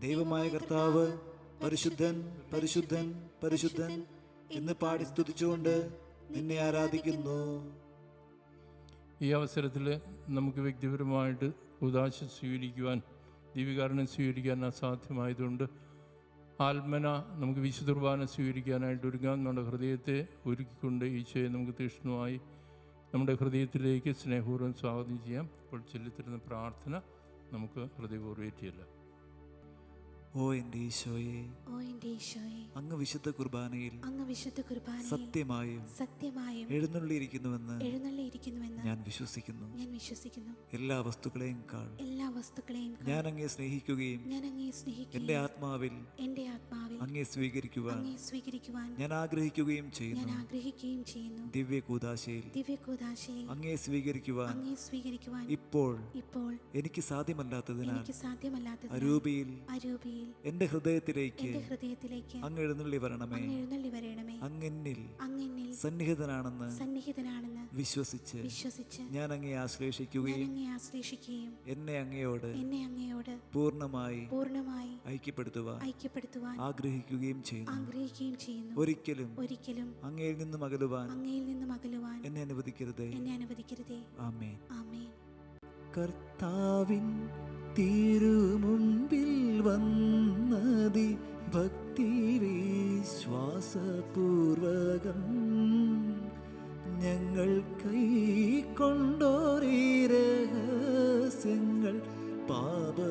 ദൈവമായ കർത്താവ് പരിശുദ്ധൻ പരിശുദ്ധൻ പരിശുദ്ധൻ എന്ന് പാടി സ്തുതിച്ചുകൊണ്ട് നിന്നെ ആരാധിക്കുന്നു. ഈ അവസരത്തിൽ നമുക്ക് വ്യക്തിപരമായിട്ട് ഉദാശ സ്വീകരിക്കുവാൻ, ദീപികാരണം സ്വീകരിക്കാൻ അസാധ്യമായതുകൊണ്ട് ആത്മന നമുക്ക് വിശുദ്ധ കുർബാന സ്വീകരിക്കാനായിട്ട് ഒരുങ്ങാം. നമ്മുടെ ഹൃദയത്തെ ഒരുക്കിക്കൊണ്ട് ഈശോയെ നമുക്ക് തീക്ഷ്ണമായി നമ്മുടെ ഹൃദയത്തിലേക്ക് സ്നേഹപൂർവ്വം സ്വാഗതം ചെയ്യാം. ഇപ്പോൾ ചൊല്ലിത്തരുന്ന പ്രാർത്ഥന നമുക്ക് ഹൃദയപൂർവ്വം ഏറ്റിയല്ല. ഓ എൻ്റെ ഈശോയെ, ഓ എൻ്റെ ഈശോയെ, അങ്ങ് വിശുദ്ധ കുർബാനയിൽ സത്യമായും എഴുന്നള്ളിയിരിക്കുന്നുവെന്ന് എഴുന്നള്ളിയിരിക്കുന്നുവെന്ന് ഞാൻ വിശ്വസിക്കുന്നു. എല്ലാ വസ്തുക്കളെയും ഞാൻ അങ്ങയെ സ്നേഹിക്കുകയും എൻ്റെ ആത്മാവിൽ അങ്ങയെ സ്വീകരിക്കുവാൻ ഞാൻ ആഗ്രഹിക്കുകയും ചെയ്യുന്നു. ദിവ്യ കൂദാശയിൽ അങ്ങയെ സ്വീകരിക്കുവാൻ ഇപ്പോൾ എനിക്ക് സാധ്യമല്ലാത്തതിനാൽ അരൂപിയിൽ എന്റെ ഹൃദയത്തിലേക്ക് അങ്ങ് എഴുന്നള്ളി വരണമേ. അങ്ങെന്നിൽ സന്നിഹിതനാണെന്ന് വിശ്വസിച്ച് ഞാൻ അങ്ങയെ ആശ്ലേഷിക്കുകയും എന്നെ അങ്ങയോട് പൂർണ്ണമായി ഐക്യപ്പെടുത്തുവാൻ ആഗ്രഹിക്കുകയും ചെയ്യുന്നു. ഒരിക്കലും അങ്ങയിൽ നിന്നും അകലുവാൻ എന്നെ അനുവദിക്കരുതേ. ആമേൻ. കർത്താവിൻ തിരുമുൻപിൽ വന്നതി ഭക്തി വിശ്വാസപൂർവകം ഞങ്ങൾ കൈക്കൊണ്ടോരീ രഹസ്യങ്ങൾ പാപമോചനമേകട്ടെ.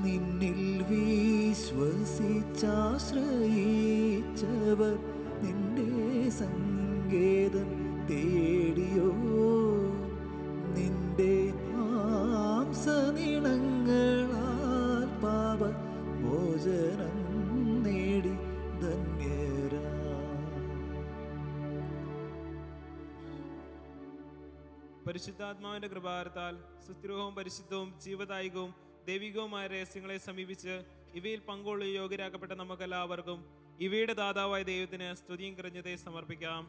നിന്നിൽ വിശ്വസിച്ചാശ്രയിച്ചവർ നിന്റെ സങ്കേതം തേടിയോ. നിന്റെ മാംസനിണങ്ങളാൽ പാപ മോചനം നേടി ധന്യരാ. പരിശുദ്ധാത്മാവിന്റെ കൃപാരത്താൽ സുസ്ഥിരവും പരിശുദ്ധവും ജീവദായകവും ദൈവികവുമായ രഹസ്യങ്ങളെ സമീപിച്ച് ഇവയിൽ പങ്കുകൊള്ളുന്ന യോഗ്യരാക്കപ്പെട്ട നമുക്കെല്ലാവർക്കും ഇവയുടെ ദാതാവായ ദൈവത്തിന് സ്തുതിയും കൃതജ്ഞതയെ സമർപ്പിക്കാം.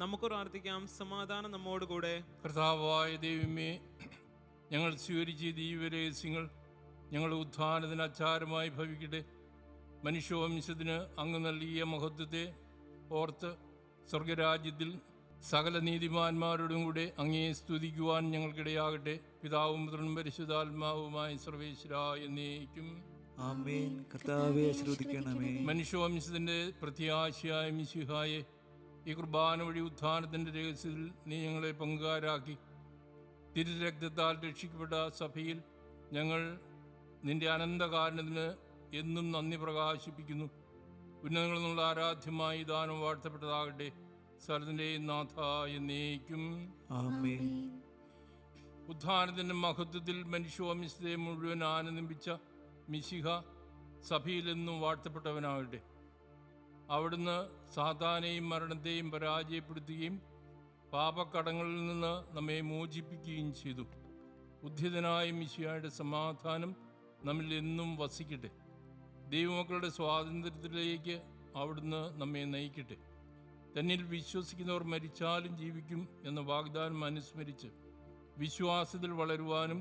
നമുക്ക് പ്രാർത്ഥിക്കാം. സമാധാനം നമ്മോടുകൂടെ. കർത്താവായ ദൈവമേ, ഞങ്ങൾ സ്വീകരിച്ച ദൈവരഹസ്യങ്ങൾ ഞങ്ങളുടെ ഉത്ഥാനത്തിന് അച്ചാരമായി ഭവിക്കട്ടെ. മനുഷ്യവംശത്തിന് അങ്ങ് നൽകിയ മഹത്വത്തെ ഓർത്ത് സ്വർഗരാജ്യത്തിൽ സകല നീതിമാന്മാരോടും കൂടെ അങ്ങയെ സ്തുതിക്കുവാൻ ഞങ്ങൾക്കിടയാകട്ടെ. പിതാവും പുത്രനും പരിശുദ്ധാത്മാവുമായി സർവേശ്വരാ എന്നേക്കും ആമേൻ. കർത്താവേ ശ്രദ്ധിക്കണമേ. മനുഷ്യവംശത്തിന്റെ പ്രത്യാശയായ മിശിഹായെ, ഈ കുർബാന വഴി ഉത്ഥാനത്തിന്റെ രഹസ്യത്തിൽ നീ ഞങ്ങളെ പങ്കുകാരാക്കി തിരുരക്തത്താൽ രക്ഷിക്കപ്പെട്ട സഭയിൽ ഞങ്ങൾ നിന്റെ അനന്തകാരണത്തിന് എന്നും നന്ദി പ്രകാശിപ്പിക്കുന്നു. ഉന്നതങ്ങളിൽ നിന്നുള്ള ആരാധ്യമായി ദാനം വാഴ്ത്തപ്പെട്ടതാകട്ടെ. സ്ഥലത്തിൻ്റെ നാഥ എന്നേക്കും ആമേൻ. ഉദ്ധാനത്തിൻ്റെ മഹത്വത്തിൽ മനുഷ്യവംശത്തെ മുഴുവൻ ആനന്ദിപ്പിച്ച മിശിഹ സഭയിലെന്നും വാഴ്ത്തപ്പെട്ടവനാകട്ടെ. അവിടുന്ന് സാത്താനെയും മരണത്തെയും പരാജയപ്പെടുത്തുകയും പാപക്കടങ്ങളിൽ നിന്ന് നമ്മെ മോചിപ്പിക്കുകയും ചെയ്തു. ഉദ്ധിതനായ മിശിഹായുടെ സമാധാനം നമ്മിൽ എന്നും വസിക്കട്ടെ. ദൈവമക്കളുടെ സ്വാതന്ത്ര്യത്തിലേക്ക് അവിടുന്ന് നമ്മെ നയിക്കട്ടെ. തന്നിൽ വിശ്വസിക്കുന്നവർ മരിച്ചാലും ജീവിക്കും എന്ന വാഗ്ദാനം അനുസ്മരിച്ച് വിശ്വാസത്തിൽ വളരുവാനും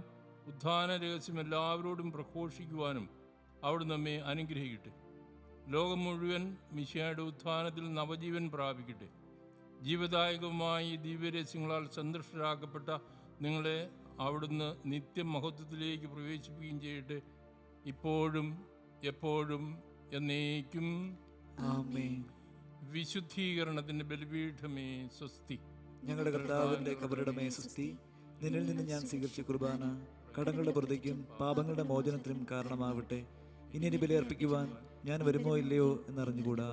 ഉത്ഥാന രഹസ്യം എല്ലാവരോടും പ്രഘോഷിക്കുവാനും അവിടുന്ന് നമ്മെ അനുഗ്രഹിക്കട്ടെ. ലോകം മുഴുവൻ മിശിഹായുടെ ഉത്ഥാനത്തിൽ നവജീവൻ പ്രാപിക്കട്ടെ. ജീവദായകമായ ഈ ദിവ്യരഹസ്യങ്ങളാൽ സന്തുഷ്ടരാക്കപ്പെട്ട നിങ്ങളെ അവിടുന്ന് നിത്യമഹത്വത്തിലേക്ക് പ്രവേശിപ്പിക്കുകയും ചെയ്യട്ടെ. ഇപ്പോഴും എപ്പോഴും എന്നേക്കും ആമേൻ. വിശുദ്ധീകരണത്തിന്റെ ബലിപീഠമേ സ്വസ്തി. ഞങ്ങളുടെ കർത്താവിന്റെ കബറിടമേ സ്വസ്തി. നിന്നിൽ നിന്ന് ഞാൻ സ്വീകരിച്ച കുർബാന കടങ്ങളുടെ പുറത്തേക്കും പാപങ്ങളുടെ മോചനത്തിനും കാരണമാവട്ടെ. ഇനി ബലി അർപ്പിക്കുവാൻ ഞാൻ വരുമോ ഇല്ലയോ എന്നറിഞ്ഞുകൂടാ.